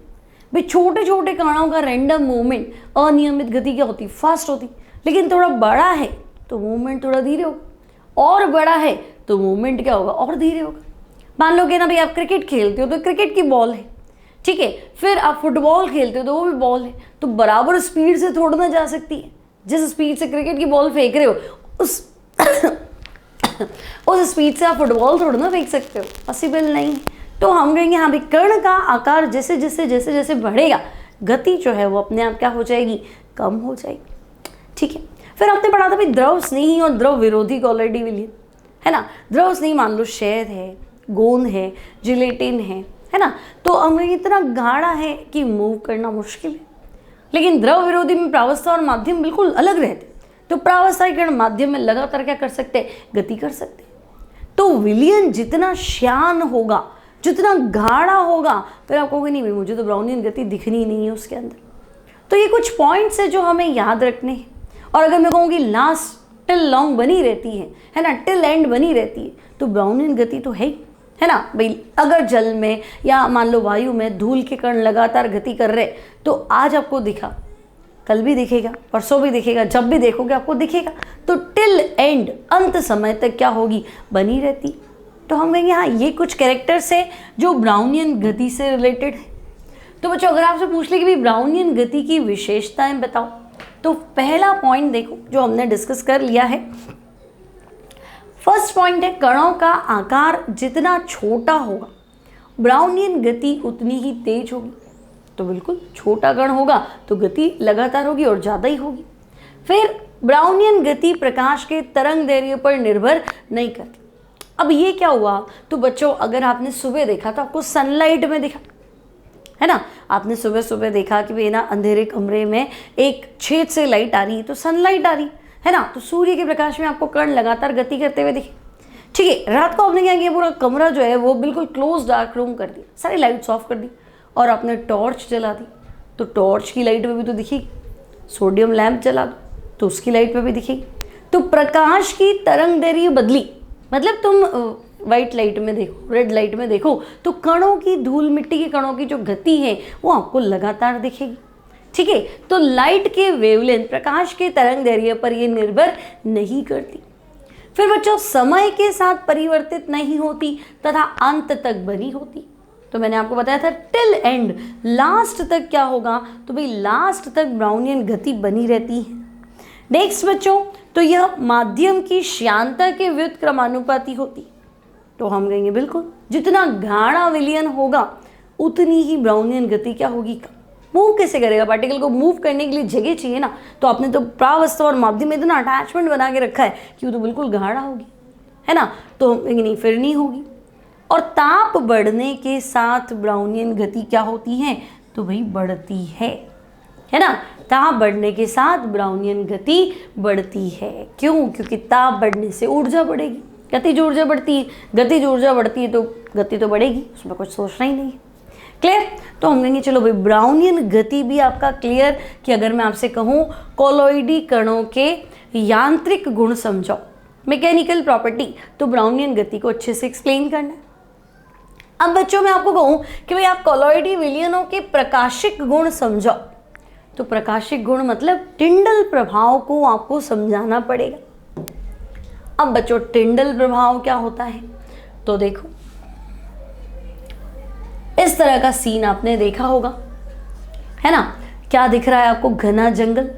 भाई छोटे छोटे कणों का रैंडम मूवमेंट, अनियमित गति क्या होती, फास्ट होती। लेकिन थोड़ा बड़ा है तो मूवमेंट थोड़ा धीरे होगा, और बड़ा है तो मूवमेंट क्या होगा, और धीरे होगा। मान लो कि ना भाई आप क्रिकेट खेलते हो तो क्रिकेट की बॉल है, ठीक है, फिर आप फुटबॉल खेलते हो तो वो भी बॉल है, तो बराबर स्पीड से थोड़ा ना जा सकती है। जिस स्पीड से क्रिकेट की बॉल फेंक रहे हो उस उस स्पीड से आप फुटबॉल थोड़ा ना फेंक सकते हो, पॉसिबल नहीं। तो हम कहेंगे हाँ भाई कण का आकार जैसे जैसे जैसे जैसे बढ़ेगा गति जो है वो अपने आप क्या हो जाएगी, कम हो जाएगी। ठीक है, फिर आपने पढ़ा था भाई द्रव स्नेही और द्रव विरोधी कोलोइडल विलयन, है ना। द्रव स्नेही मान लो शहद है, गोंद है, जिलेटिन है ना, तो हमें इतना गाढ़ा है कि मूव करना मुश्किल है। लेकिन द्रव विरोधी में प्रावस्था और माध्यम बिल्कुल अलग रहते, तो प्रावस्था कण माध्यम में लगातार क्या कर सकते हैं, गति कर सकते। तो विलयन जितना श्यान होगा, जितना गाढ़ा होगा, फिर आप कहोगे नहीं भाई मुझे तो ब्राउनियन गति दिखनी नहीं है उसके अंदर। तो ये कुछ पॉइंट्स है जो हमें याद रखने हैं। और अगर मैं कहूँगी लास्ट टिल लॉन्ग बनी रहती है ना, टिल एंड बनी रहती है, तो ब्राउनियन गति तो है ना भाई। अगर जल में या मान लो वायु में धूल के कण लगातार गति कर रहे, तो आज आपको दिखा, कल भी दिखेगा, परसों भी दिखेगा, जब भी देखोगे आपको दिखेगा, तो टिल एंड अंत समय तक क्या होगी, बनी रहती। तो हम कहेंगे हाँ ये कुछ कैरेक्टर्स है जो ब्राउनियन गति से रिलेटेड है। तो बच्चों अगर आपसे पूछ ले कि भाई ब्राउनियन गति की विशेषताएं बताओ, तो पहला पॉइंट देखो जो हमने डिस्कस कर लिया है। फर्स्ट पॉइंट है कणों का आकार जितना छोटा होगा ब्राउनियन गति उतनी ही तेज होगी। तो बिल्कुल छोटा कण होगा तो गति लगातार होगी और ज़्यादा ही होगी। फिर ब्राउनियन गति प्रकाश के तरंग दैर्घ्य पर निर्भर नहीं करती। अब ये क्या हुआ, तो बच्चों अगर आपने सुबह देखा तो आपको सनलाइट में दिखा, है ना, आपने सुबह सुबह देखा कि भाई ना अंधेरे कमरे में एक छेद से लाइट आ रही है तो सनलाइट आ रही है ना, तो सूर्य के प्रकाश में आपको कण लगातार गति करते हुए दिखे। ठीक है, रात को आपने क्या किया, पूरा कमरा जो है वो बिल्कुल क्लोज डार्क रूम कर दिया, सारी लाइट्स ऑफ कर दी और आपने टॉर्च जला दी, तो टॉर्च की लाइट में भी तो दिखेगी। सोडियम लैंप जला दो तो उसकी लाइट में भी दिखेगी। तो प्रकाश की तरंग दैर्घ्य बदली, मतलब तुम वाइट लाइट में देखो, रेड लाइट में देखो, तो कणों की, धूल मिट्टी के कणों की जो गति है वो आपको लगातार दिखेगी। ठीक है, तो लाइट के वेवलेंथ, प्रकाश के तरंग दैर्घ्य पर ये निर्भर नहीं करती। फिर बच्चों समय के साथ परिवर्तित नहीं होती तथा अंत तक बनी होती। तो मैंने आपको बताया था टिल एंड, लास्ट तक क्या होगा, तो भाई लास्ट तक ब्राउनियन गति बनी रहती है। नेक्स्ट बच्चों, तो यह माध्यम की श्यानता के व्युत्क्रमानुपाती क्रमानुपाती होती। तो हम कहेंगे बिल्कुल जितना गाढ़ा विलयन होगा उतनी ही ब्राउनियन गति क्या होगी, कम। मूव कैसे करेगा, पार्टिकल को मूव करने के लिए जगह चाहिए ना, तो आपने तो प्रावस्था और माध्यम में इतना अटैचमेंट बना के रखा है कि वो तो बिल्कुल गाढ़ा होगी, है ना, तो हम कहेंगे नहीं फिर नहीं होगी। और ताप बढ़ने के साथ ब्राउनियन गति क्या होती है, तो भाई बढ़ती है ना, ताप बढ़ने के साथ ब्राउनियन गति बढ़ती है। क्यों, क्योंकि ताप बढ़ने से ऊर्जा बढ़ेगी, गतिज ऊर्जा बढ़ती है, गतिज ऊर्जा बढ़ती है तो गति तो बढ़ेगी, उसमें कुछ सोचना ही नहीं है। क्लियर? तो हम कहेंगे चलो भाई ब्राउनियन गति भी आपका क्लियर, कि अगर मैं आपसे कहूँ कोलॉइडी कणों के यांत्रिक गुण समझो, मैकेनिकल प्रॉपर्टी, तो ब्राउनियन गति को अच्छे से एक्सप्लेन करना है। अब बच्चों मैं आपको कहूँ कि भाई आप कोलॉइडी विलयनों के प्रकाशिक गुण समझो, तो प्रकाशिक गुण मतलब टिंडल प्रभाव को आपको समझाना पड़ेगा। अब बच्चों टिंडल प्रभाव क्या होता है, तो देखो इस तरह का सीन आपने देखा होगा, है ना? क्या दिख रहा है आपको? घना जंगल,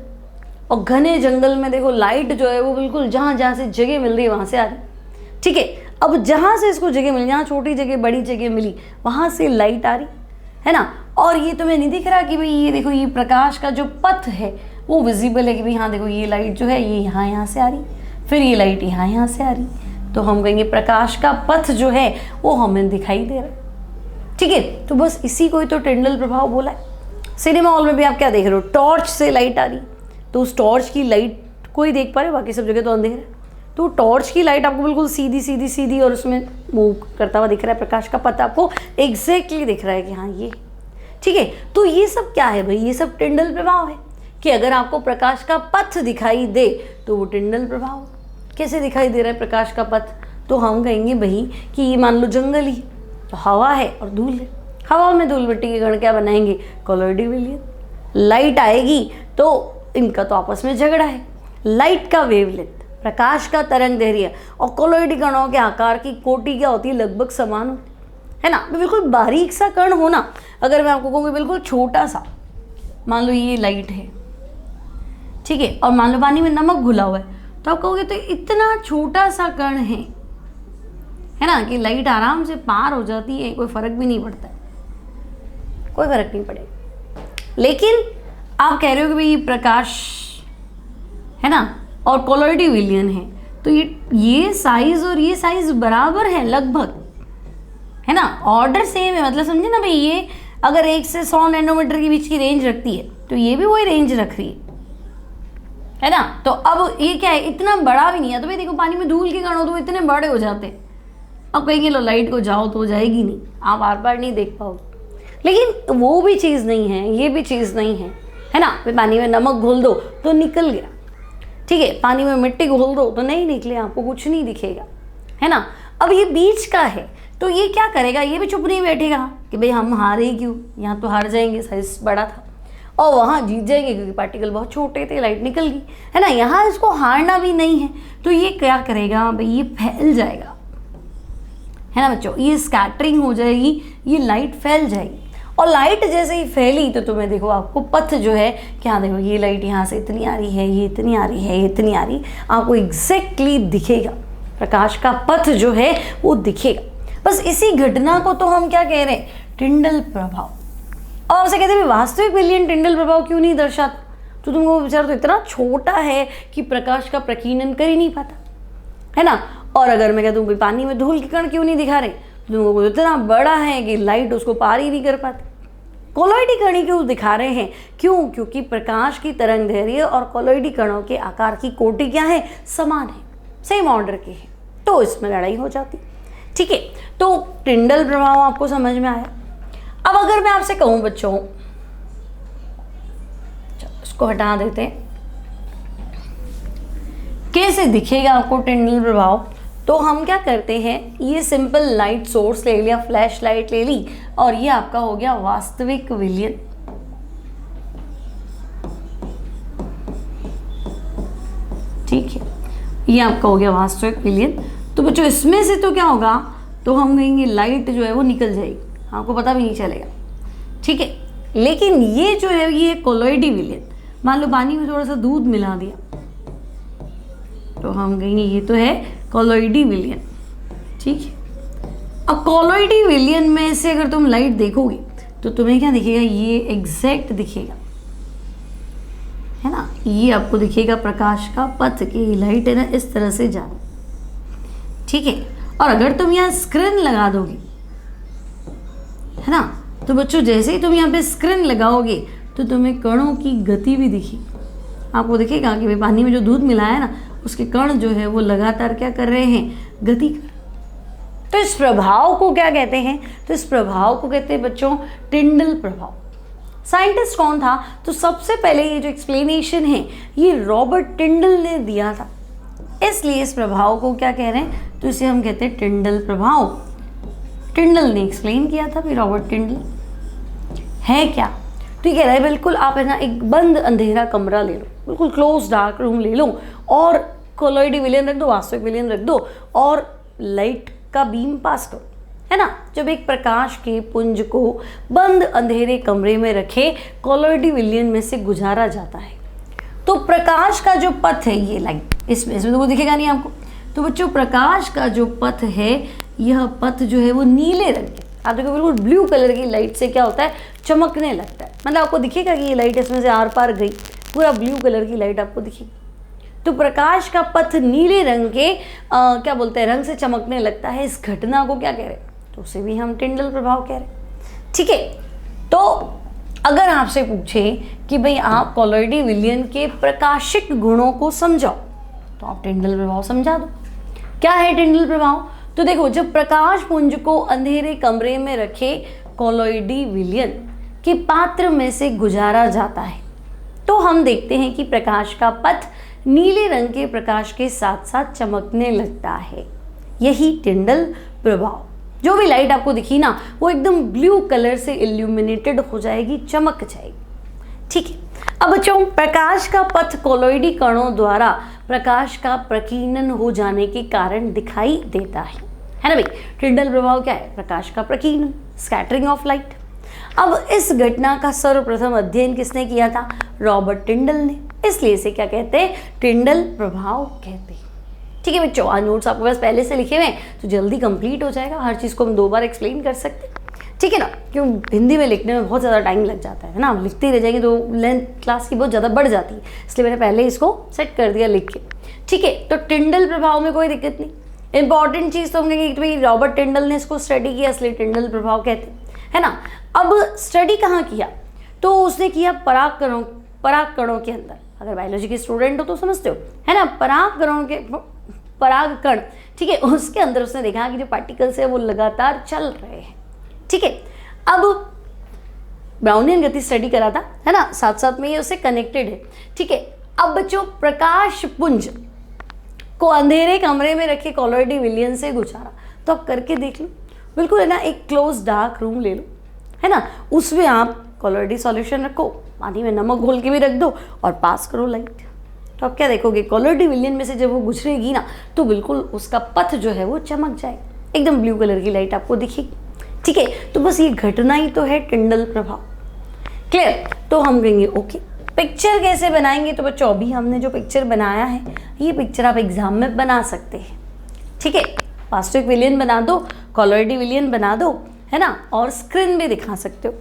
और घने जंगल में देखो लाइट जो है वो बिल्कुल जहाँ जहाँ से जगह मिल रही है वहाँ से आ रही, ठीक है। अब जहाँ से इसको जगह मिली, जहाँ छोटी जगह बड़ी जगह मिली, वहाँ से लाइट आ रही है ना। और ये तुम्हें नहीं दिख रहा कि भाई ये देखो ये प्रकाश का जो पथ है वो विजिबल है कि भाई हाँ देखो ये लाइट जो है ये यहाँ से आ रही, फिर ये लाइट यहाँ से आ रही, तो हम कहेंगे प्रकाश का पथ जो है वो हमें दिखाई दे रहा है, ठीक है। तो बस इसी को ही तो टिंडल प्रभाव बोला है। सिनेमा हॉल में भी आप क्या देख रहे हो? टॉर्च से लाइट आ रही, तो उस टॉर्च की लाइट को ही देख पा रहे हो, बाकी सब जगह तो अंधेरा है। तो टॉर्च की लाइट आपको बिल्कुल सीधी सीधी सीधी और उसमें मूव करता हुआ दिख रहा है, प्रकाश का पथ आपको एग्जैक्टली दिख रहा है कि हाँ ये, ठीक है। तो ये सब क्या है भाई? ये सब टिंडल प्रभाव है, कि अगर आपको प्रकाश का पथ दिखाई दे तो वो टिंडल प्रभाव। कैसे दिखाई दे रहा है प्रकाश का पथ? तो हम कहेंगे भाई कि ये मान लो जंगल ही, तो हवा है और धूल है, हवा में धूल मिट्टी के कण क्या बनाएंगे? कोलॉइडी विलयन। लाइट आएगी तो इनका तो आपस में झगड़ा है, लाइट का वेवलेंथ, प्रकाश का तरंग दैर्घ्य और कोलॉइडी कणों के आकार की कोटि क्या होती है? लगभग समान होती है ना। बिल्कुल बारीक सा कण होना, अगर मैं आपको कहूँगी बिल्कुल छोटा सा, मान लो ये लाइट है, ठीक है, और मान लो पानी में नमक घुला हुआ है, तो आप कहोगे तो इतना छोटा सा कण है ना कि लाइट आराम से पार हो जाती है, कोई फर्क भी नहीं पड़ता है, कोई फर्क नहीं पड़ेगा। लेकिन आप कह रहे हो कि भाई प्रकाश है ना और कोलॉइडी विलयन है, तो ये साइज और ये साइज बराबर है लगभग, है ना, ऑर्डर सेम है, मतलब समझे ना भाई। ये अगर 1 से 100 नैनोमीटर के बीच की रेंज रखती है तो ये भी वही रेंज रख रही है ना। तो अब ये क्या है? इतना बड़ा भी नहीं है, तो भाई देखो पानी में धूल के कण हो तो इतने बड़े हो जाते हैं। अब कहेंगे लो लाइट को जाओ तो जाएगी नहीं, आप बार बार नहीं देख पाओगे। लेकिन वो भी चीज़ नहीं है, ये भी चीज़ नहीं है ना। फिर पानी में नमक घोल दो तो निकल गया, ठीक है, पानी में मिट्टी घोल दो तो नहीं निकले, आपको कुछ नहीं दिखेगा, है ना। अब ये बीच का है तो ये क्या करेगा? ये भी चुप नहीं बैठेगा कि भाई हम हारे क्यों, यहाँ तो हार जाएंगे, साइज बड़ा था, और वहाँ जीत जाएंगे क्योंकि पार्टिकल बहुत छोटे थे, लाइट निकल गई, है ना। यहाँ इसको हारना भी नहीं है, तो ये क्या करेगा भाई? ये फैल जाएगा, है ना बच्चों, ये स्कैटरिंग हो जाएगी, ये लाइट फैल जाएगी। और लाइट जैसे ही फैली तो तुम्हें देखो आपको पथ जो है, क्या देखो ये लाइट यहाँ से इतनी आ रही है, ये इतनी आ रही है, ये इतनी आ रही, आपको एग्जैक्टली दिखेगा, प्रकाश का पथ जो है वो दिखेगा। बस इसी घटना को तो हम क्या कह रहे हैं? टिंडल प्रभाव। और उसे कहते हैं वास्तविक विलयन टिंडल प्रभाव क्यों नहीं दर्शाता? तो तुमको विचार तो इतना छोटा है कि प्रकाश का प्रकीर्णन कर ही नहीं पाता, है ना। और अगर मैं कह दूँ पानी में धूल के कण क्यों नहीं दिखा रहे, तो तुमको इतना बड़ा है कि लाइट उसको पार ही नहीं कर पाती। कोलॉइडी कण क्यों दिखा रहे हैं? क्यों? क्योंकि प्रकाश की तरंग दैर्घ्य और कोलॉइडी कणों के आकार की कोटि क्या है? समान है, सेम ऑर्डर के हैं, तो इसमें लड़ाई हो जाती, ठीक है। तो टिंडल प्रभाव आपको समझ में आया। अब अगर मैं आपसे कहूं बच्चों, इसको हटा देते हैं, कैसे दिखेगा आपको टिंडल प्रभाव? तो हम क्या करते हैं, ये सिंपल लाइट सोर्स ले लिया, फ्लैश लाइट ले ली, और ये आपका हो गया वास्तविक विलयन। ठीक है, ये आपका हो गया वास्तविक विलयन। तो बच्चों इसमें से तो क्या होगा? तो हम कहेंगे लाइट जो है वो निकल जाएगी, आपको पता भी नहीं चलेगा, ठीक है। लेकिन ये जो है ये कोलॉइडी विलयन, मान लो पानी में थोड़ा सा दूध मिला दिया तो हम कहेंगे ये तो है कोलॉइडी विलयन, ठीक है। अब कोलॉइडी विलयन में से अगर तुम लाइट देखोगे तो तुम्हें क्या दिखेगा? ये एग्जैक्ट दिखेगा, है ना। ये आपको दिखेगा प्रकाश का पथ की लाइट है ना इस तरह से जा, ठीक है। और अगर तुम यहाँ स्क्रीन लगा दोगे, है ना, तो बच्चों जैसे ही तुम यहाँ पे स्क्रीन लगाओगे तो तुम्हें कणों की गति भी दिखेगी। आपको दिखेगा कि भाई पानी में जो दूध मिला है ना उसके कण जो है वो लगातार क्या कर रहे हैं? गति कर, तो इस प्रभाव को क्या कहते हैं? तो इस प्रभाव को कहते हैं बच्चों टिंडल प्रभाव। साइंटिस्ट कौन था? तो सबसे पहले ये जो एक्सप्लेनेशन है ये रॉबर्ट टिंडल ने दिया था, इसलिए इस प्रभाव को क्या कह रहे हैं? तो इसे हम कहते हैं टिंडल प्रभाव। टिंडल ने एक्सप्लेन किया था भाई, रॉबर्ट टिंडल है क्या? तो ये कह रहा है बिल्कुल आप है ना एक बंद अंधेरा कमरा ले लो, बिल्कुल क्लोज डार्क रूम ले लो और कोलॉइडी विलयन रख दो, वास्तविक विलयन रख दो और लाइट का बीम पास करो, है ना। जब एक प्रकाश के पुंज को बंद अंधेरे कमरे में रखे कोलॉइडी विलयन में से गुजारा जाता है तो प्रकाश का जो पथ है ये लाइट, इसमें तो वो दिखेगा नहीं आपको। तो बच्चों प्रकाश का जो पथ है यह पथ जो है वो नीले रंग के, आप देखो बिल्कुल ब्लू कलर की लाइट से क्या होता है? चमकने लगता है। मतलब आपको दिखेगा कि ये लाइट इसमें से आर पार गई, पूरा ब्लू कलर की लाइट आपको दिखेगी। तो प्रकाश का पथ नीले रंग के क्या बोलते हैं रंग से चमकने लगता है, इस घटना को क्या कह रहे हैं? तो उसे भी हम टिंडल प्रभाव कह रहे हैं। ठीक है, तो अगर आपसे पूछे कि भाई आप कोलॉइडी विलयन के प्रकाशिक गुणों को समझाओ तो आप टिंडल प्रभाव समझा दो। क्या है टिंडल प्रभाव? तो देखो जब प्रकाश पुंज को अंधेरे कमरे में रखे कोलॉइडी विलयन के पात्र में से गुजारा जाता है तो हम देखते हैं कि प्रकाश का पथ नीले रंग के प्रकाश के साथ साथ चमकने लगता है। यही टिंडल प्रभाव। जो भी लाइट आपको दिखी ना वो एकदम ब्लू कलर से इल्यूमिनेटेड हो जाएगी, चमक जाएगी। ठीक है, अब बच्चों प्रकाश का पथ कोलॉइडी कणों द्वारा प्रकाश का प्रकीर्णन हो जाने के कारण दिखाई देता है ना भाई। टिंडल प्रभाव क्या है? प्रकाश का प्रकीर्णन, स्कैटरिंग ऑफ लाइट। अब इस घटना का सर्वप्रथम अध्ययन किसने किया था? रॉबर्ट टिंडल ने, इसलिए इसे क्या कहते हैं? टिंडल प्रभाव कहते हैं। ठीक है बच्चों, आज नोट्स आपके पास पहले से लिखे हुए हैं तो जल्दी कंप्लीट हो जाएगा, हर चीज़ को हम 2 बार एक्सप्लेन कर सकते हैं। ठीक है ना, क्यों हिंदी में लिखने में बहुत ज़्यादा टाइम लग जाता है ना, लिखते ही रह जाएंगे तो लेंथ क्लास की बहुत ज़्यादा बढ़ जाती है, इसलिए मैंने पहले इसको सेट कर दिया लिख के। ठीक है, तो टिंडल प्रभाव में कोई दिक्कत नहीं। इंपॉर्टेंट चीज़ तो हम कहेंगे कि भाई रॉबर्ट टिंडल ने इसको स्टडी किया, इसलिए टिंडल प्रभाव कहते हैं, है ना। अब स्टडी कहाँ किया? तो उसने किया पराग कणों के अंदर। अगर बायोलॉजी के स्टूडेंट हो तो समझते हो, है ना। पराग कण, ठीक है, उसके अंदर उसने देखा कि जो पार्टिकल्स है वो लगातार चल रहे हैं। ठीक है, अब ब्राउनियन गति स्टडी करा था, है ना, साथ साथ में ये उससे कनेक्टेड है। ठीक है, अब बच्चों प्रकाश पुंज को अंधेरे कमरे में रखे कोलॉइडी विलयन से गुजारा, तो आप करके देख लो, बिल्कुल है ना। एक क्लोज डार्क रूम ले लो, है ना, उसमें आप कोलॉइडी सॉल्यूशन रखो, पानी में नमक घोल के भी रख दो और पास करो लाइट। तो आप क्या देखोगे? कोलॉइडी विलयन में से जब वो गुजरेगी ना तो बिल्कुल उसका पथ जो है वो चमक जाए, एकदम ब्लू कलर की लाइट आपको दिखेगी। ठीक है, तो बस ये घटना ही तो है टिंडल प्रभाव। क्लियर? तो हम कहेंगे ओके। पिक्चर कैसे बनाएंगे? तो बच्चों अभी हमने जो पिक्चर बनाया है ये पिक्चर आप एग्जाम में बना सकते हैं। ठीक है, वास्तविक विलयन बना दो, कोलॉइडी विलयन बना दो, है ना, और स्क्रीन भी दिखा सकते हो।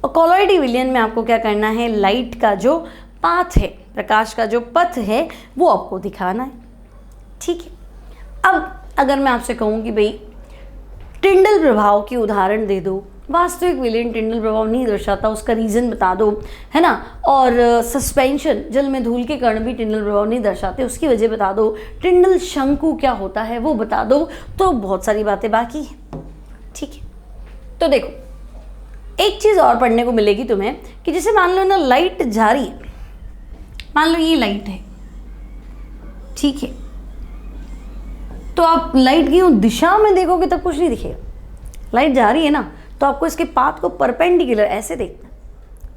और कोलॉइडी विलयन में आपको क्या करना है? लाइट का जो पाथ है, प्रकाश का जो पथ है वो आपको दिखाना है। ठीक है, अब अगर मैं आपसे कहूँ कि भाई टिंडल प्रभाव की उदाहरण दे दो, वास्तविक विलयन टिंडल प्रभाव नहीं दर्शाता, उसका रीज़न बता दो, है ना, और सस्पेंशन जल में धूल के कण भी टिंडल प्रभाव नहीं दर्शाते, उसकी वजह बता दो, टिंडल शंकु क्या होता है वो बता दो, तो बहुत सारी बातें बाकी हैं। ठीक है, तो देखो एक चीज़ और पढ़ने को मिलेगी तुम्हें कि जैसे मान लो ना लाइट जा रही है, मान लो ये लाइट है, ठीक है, तो आप लाइट की दिशा में देखोगे तब कुछ नहीं दिखेगा। लाइट जा रही है ना तो आपको इसके पाथ को परपेंडिकुलर ऐसे देखना,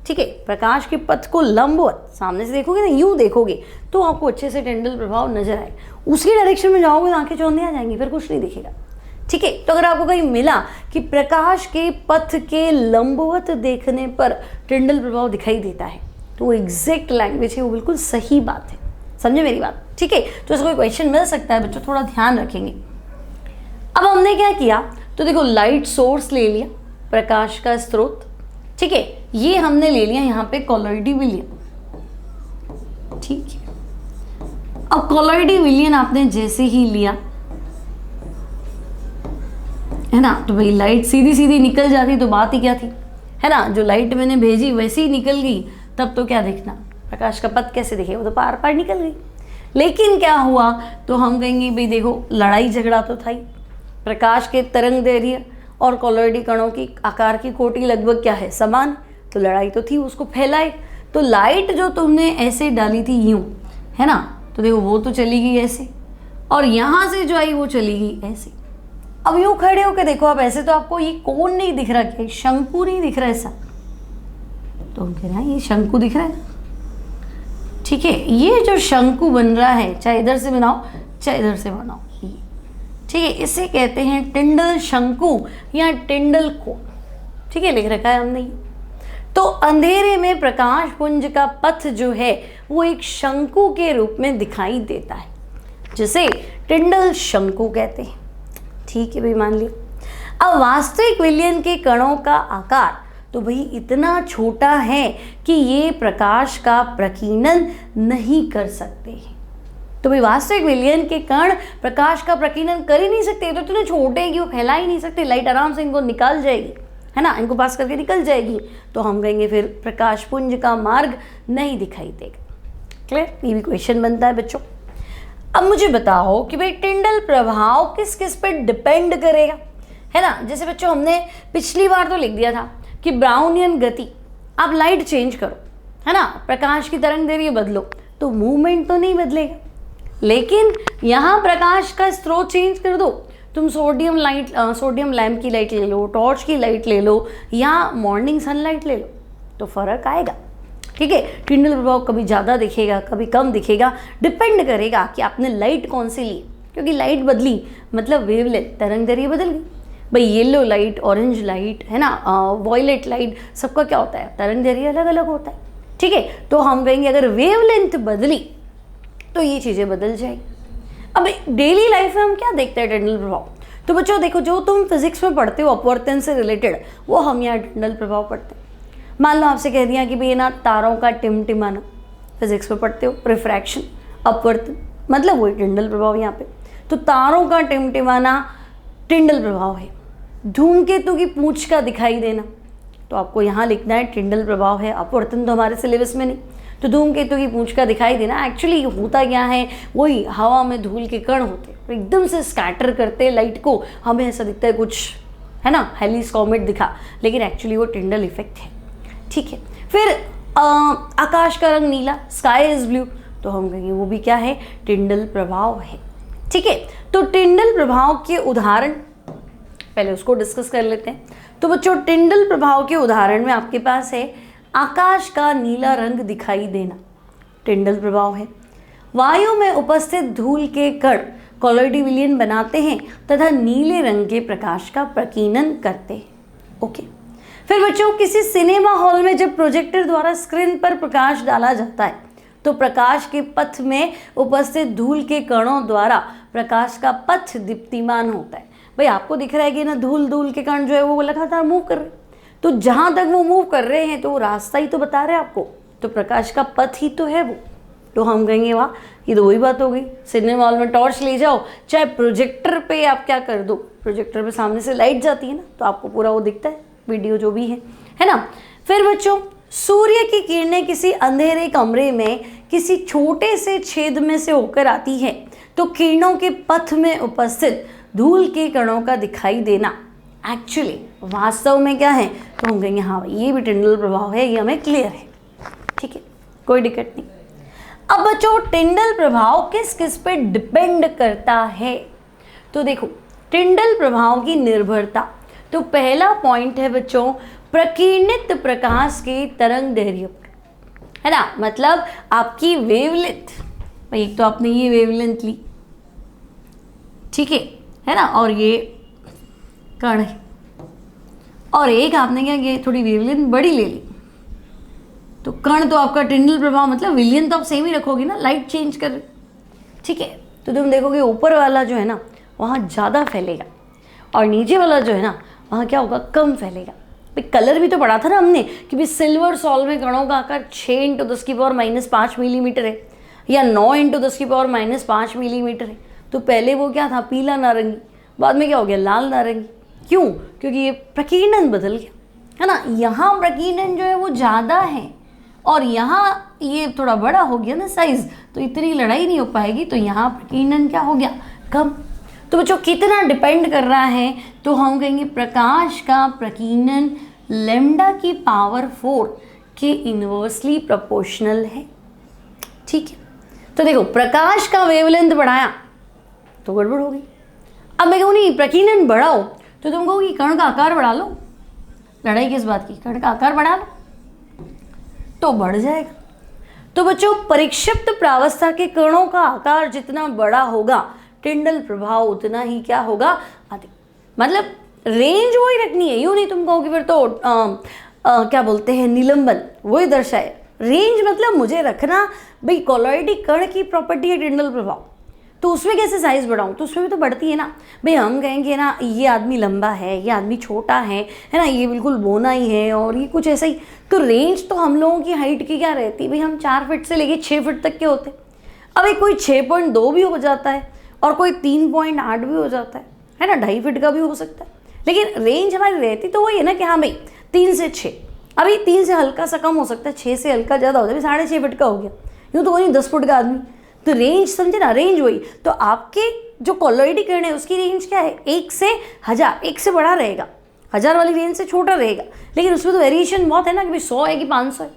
ठीक है, प्रकाश के पथ को लंबवत सामने से देखोगे ना, यूं देखोगे तो आपको अच्छे से टिंडल प्रभाव नजर आएगा। उसी डायरेक्शन में जाओगे तो आंखें चौंधी आ जाएंगी, फिर कुछ नहीं दिखेगा। ठीक है, तो अगर आपको कहीं मिला कि प्रकाश के पथ के लंबवत देखने पर टिंडल प्रभाव दिखाई देता है तो वो एग्जैक्ट लैंग्वेज है, वो बिल्कुल सही बात है। समझे मेरी बात? ठीक है, तो इसको कोई क्वेश्चन मिल सकता है बच्चों, थोड़ा ध्यान रखेंगे। अब हमने क्या किया, तो देखो लाइट सोर्स ले लिया, प्रकाश का स्रोत, ठीक है, ये हमने ले लिया यहाँ पे कोलॉइडी विलयन। ठीक है, अब कोलॉइडी विलयन आपने जैसे ही लिया, है ना, तो भाई लाइट सीधी सीधी निकल जाती तो बात ही क्या थी, है ना। जो लाइट मैंने भेजी वैसे ही निकल गई, तब तो क्या देखना, प्रकाश का पथ कैसे दिखे, वो तो पार पार निकल गई। लेकिन क्या हुआ, तो हम कहेंगे भाई देखो लड़ाई झगड़ा तो था ही, प्रकाश के तरंग दैर्घ्य और कोलॉइडी कणों की आकार की कोटि लगभग क्या है, समान। तो लड़ाई तो थी, उसको फैलाए। तो लाइट जो तुमने ऐसे डाली थी यूं, है ना, तो देखो वो तो चली गई ऐसे, और यहाँ से जो आई वो चली गई ऐसे। अब यूं खड़े होकर देखो आप, ऐसे तो आपको ये कोण नहीं दिख रहा, क्या शंकु नहीं दिख रहा ऐसा, तो हम कह रहे हैं ये शंकु दिख रहा है ना, ठीक है। ये जो शंकु बन रहा है, चाहे इधर से बनाओ चाहे इधर से बनाओ, ये ठीक है, इसे कहते हैं टिंडल शंकु या टिंडल कोण, ठीक है, लिख रखा है हमने। तो अंधेरे में प्रकाश पुंज का पथ जो है वो एक शंकु के रूप में दिखाई देता है, जिसे टिंडल शंकु कहते हैं, ठीक है भाई, मान लिया। अब वास्तविक विलयन के कणों का आकार तो भाई इतना छोटा है कि ये प्रकाश का प्रकीर्णन नहीं कर सकते हैं। तो भाई वास्तविक विलयन के कण प्रकाश का प्रकीर्णन कर ही नहीं सकते, तो इतने छोटे हैं कि वो फैला ही नहीं सकते, लाइट आराम से इनको निकाल जाएगी, है ना, इनको पास करके निकल जाएगी। तो हम कहेंगे फिर प्रकाश पुंज का मार्ग नहीं दिखाई देगा। क्लियर, ये भी क्वेश्चन बनता है बच्चों। अब मुझे बताओ कि भाई टिंडल प्रभाव किस किस पे डिपेंड करेगा, है ना। जैसे बच्चों हमने पिछली बार तो लिख दिया था कि ब्राउनियन गति, आप लाइट चेंज करो, है ना, प्रकाश की तरंग दैर्घ्य बदलो तो मूवमेंट तो नहीं बदलेगा, लेकिन यहाँ प्रकाश का स्रोत चेंज कर दो, तुम सोडियम लैम्प की लाइट ले लो, टॉर्च की लाइट ले लो, या मॉर्निंग सनलाइट ले लो, तो फर्क आएगा, ठीक है। टिंडल प्रभाव कभी ज़्यादा दिखेगा कभी कम दिखेगा, डिपेंड करेगा कि आपने लाइट कौन सी ली, क्योंकि लाइट बदली मतलब वेवलेंथ, तरंग दैर्घ्य बदल गई। भाई येलो लाइट, ऑरेंज लाइट, है ना, वॉयलेट लाइट, सबका क्या होता है, तरंग दैर्घ्य अलग अलग होता है, ठीक है। तो हम कहेंगे अगर वेवलेंथ बदली तो ये चीज़ें बदल जाएगी। अब डेली लाइफ में हम क्या देखते हैं टिंडल प्रभाव, तो बच्चों देखो जो तुम फिजिक्स में पढ़ते हो अपवर्तन से रिलेटेड, वो हम यहाँ टिंडल प्रभाव पढ़ते हैं। मान लो आपसे कह दिया कि भाई ना तारों का टिमटिमाना, फिजिक्स में पढ़ते हो, रिफ्रैक्शन, अपवर्तन, मतलब वही टिंडल प्रभाव यहाँ पे। तो तारों का टिमटिमाना टिंडल प्रभाव है। धूमकेतु की पूंछ का दिखाई देना, तो आपको यहाँ लिखना है टिंडल प्रभाव है, अपवर्तन तो हमारे सिलेबस में नहीं। तो धूमकेतु की पूंछ का दिखाई देना एक्चुअली होता क्या है, वही हवा में धूल के कण होते हैं, एकदम से स्कैटर करते हैं लाइट को, हमें ऐसा दिखता है कुछ, है ना, हेलिस कॉमेट दिखा, लेकिन एक्चुअली वो टिंडल इफेक्ट है, ठीक है। फिर आकाश का रंग नीला, स्काई इज ब्लू, तो हम कहेंगे वो भी क्या है, टिंडल प्रभाव है, ठीक है। तो टिंडल प्रभाव के उदाहरण पहले उसको डिस्कस कर लेते हैं। तो बच्चों टिंडल प्रभाव के उदाहरण में आपके पास है आकाश का नीला रंग दिखाई देना, टिंडल प्रभाव है। वायु में उपस्थित धूल के कण कोलॉइडी विलयन बनाते हैं तथा नीले रंग के प्रकाश का प्रकीर्णन करते हैं, ओके। फिर बच्चों किसी सिनेमा हॉल में जब प्रोजेक्टर द्वारा स्क्रीन पर प्रकाश डाला जाता है तो प्रकाश के पथ में उपस्थित धूल के कणों द्वारा प्रकाश का पथ दीप्तिमान होता है। भाई आपको दिख रहा है कि ना धूल के कण जो है वो लगातार मूव कर रहे हैं, तो जहाँ तक वो मूव कर रहे हैं तो वो रास्ता ही तो बता रहे हैं आपको, तो प्रकाश का पथ ही तो है वो। तो हम कहेंगे वाह, ये तो वही बात हो गई, सिनेमा हॉल में टॉर्च ले जाओ, चाहे प्रोजेक्टर पे आप क्या कर दो, प्रोजेक्टर पे सामने से लाइट जाती है ना, तो आपको पूरा वो दिखता है, वीडियो जो भी है ना। फिर बच्चों सूर्य की किरणें किसी अंधेरे कमरे में किसी छोटे से छेद में से होकर आती है तो किरणों के पथ में उपस्थित धूल के कणों का दिखाई देना एक्चुअली वास्तव में क्या है, तो हम कहेंगे हाँ भाई ये भी टिंडल प्रभाव है, ये हमें क्लियर है, ठीक है, कोई दिक्कत नहीं। अब बच्चों टिंडल प्रभाव किस किस पे डिपेंड करता है, तो देखो टिंडल प्रभाव की निर्भरता, तो पहला पॉइंट है बच्चों प्रकीर्णित प्रकाश के तरंग दैर्घ्य पर, है ना, मतलब आपकी वेवलेंथ, भाई एक तो आपने ये वेवलेंथ ली, ठीक है ना, और ये कण है, और एक आपने क्या किया, थोड़ी वेवलेंथ बड़ी ले ली, तो कण तो आपका टिंडल प्रभाव मतलब विलयन तो आप सेम ही रखोगे ना, लाइट चेंज कर, ठीक है। तो तुम देखोगे ऊपर वाला जो है ना वहाँ ज़्यादा फैलेगा और नीचे वाला जो है ना वहाँ क्या होगा, कम फैलेगा। भाई कलर भी तो पढ़ा था ना हमने कि भाई सिल्वर सॉल्व में कणों का आकार 6 × 10⁻⁻5 मिलीमीटर है या 9 × 10⁻5 मिलीमीटर है। तो पहले वो क्या था, पीला नारंगी, बाद में क्या हो गया, लाल नारंगी। क्यों? क्योंकि ये प्रकीर्णन बदल गया, है ना। यहाँ प्रकीर्णन जो है वो ज़्यादा है और यहाँ ये थोड़ा बड़ा हो गया ना साइज, तो इतनी लड़ाई नहीं हो पाएगी, तो यहाँ प्रकीर्णन क्या हो गया, कम। तो बच्चों कितना डिपेंड कर रहा है, तो हम कहेंगे प्रकाश का प्रकीर्णन लैम्डा की पावर 4 के इन्वर्सली प्रोपोर्शनल है। ठीक है, तो देखो प्रकाश का वेवलेंथ बढ़ाया तो गड़बड़ होगी। अब मैं कहूँ नहीं प्रकीर्णन बढ़ाओ तो तुम कहोगी कण का आकार बढ़ा लो। लड़ाई किस बात की, कण का आकार बढ़ा लो तो बढ़ जाएगा। तो बच्चों परिक्षिप्त प्रावस्था के कणों का आकार जितना बड़ा होगा टिंडल प्रभाव उतना ही क्या होगा, अधिक। मतलब रेंज वही रखनी है, यूँ नहीं तुम कहोगे फिर तो क्या बोलते हैं निलंबन वही दर्शाए। रेंज मतलब मुझे रखना भाई कोलॉइडी कण की प्रॉपर्टी है टिंडल प्रभाव, तो उसमें कैसे साइज बढ़ाऊँ, तो उसमें भी तो बढ़ती है ना भाई। हम कहेंगे ना ये आदमी लंबा है, ये आदमी छोटा है ना, ये बिल्कुल बोना ही है और ये कुछ ऐसा ही। तो रेंज तो हम लोगों की हाइट की क्या रहती है भाई, हम 4 फीट से लेके 6 फीट तक के होते। अब एक कोई 6.2 भी हो जाता है और कोई 3.8 भी हो जाता है ना, 2.5 फीट का भी हो सकता है। लेकिन रेंज हमारी रहती तो वही है ना कि हाँ भाई 3 से 6। अभी 3 से हल्का सा कम हो सकता है, 6 से हल्का ज़्यादा हो जाए, 6.5 फीट का हो गया, यूँ तो वही 10 फुट का आदमी। तो रेंज समझे ना, रेंज वही। तो आपके जो कोलॉइडी किरण है उसकी रेंज क्या है, 1 से 1000, 1 से बड़ा रहेगा, 1000 वाली रेंज से छोटा रहेगा। लेकिन उसमें तो वेरिएशन बहुत है ना कि भाई 100 है कि 500 है,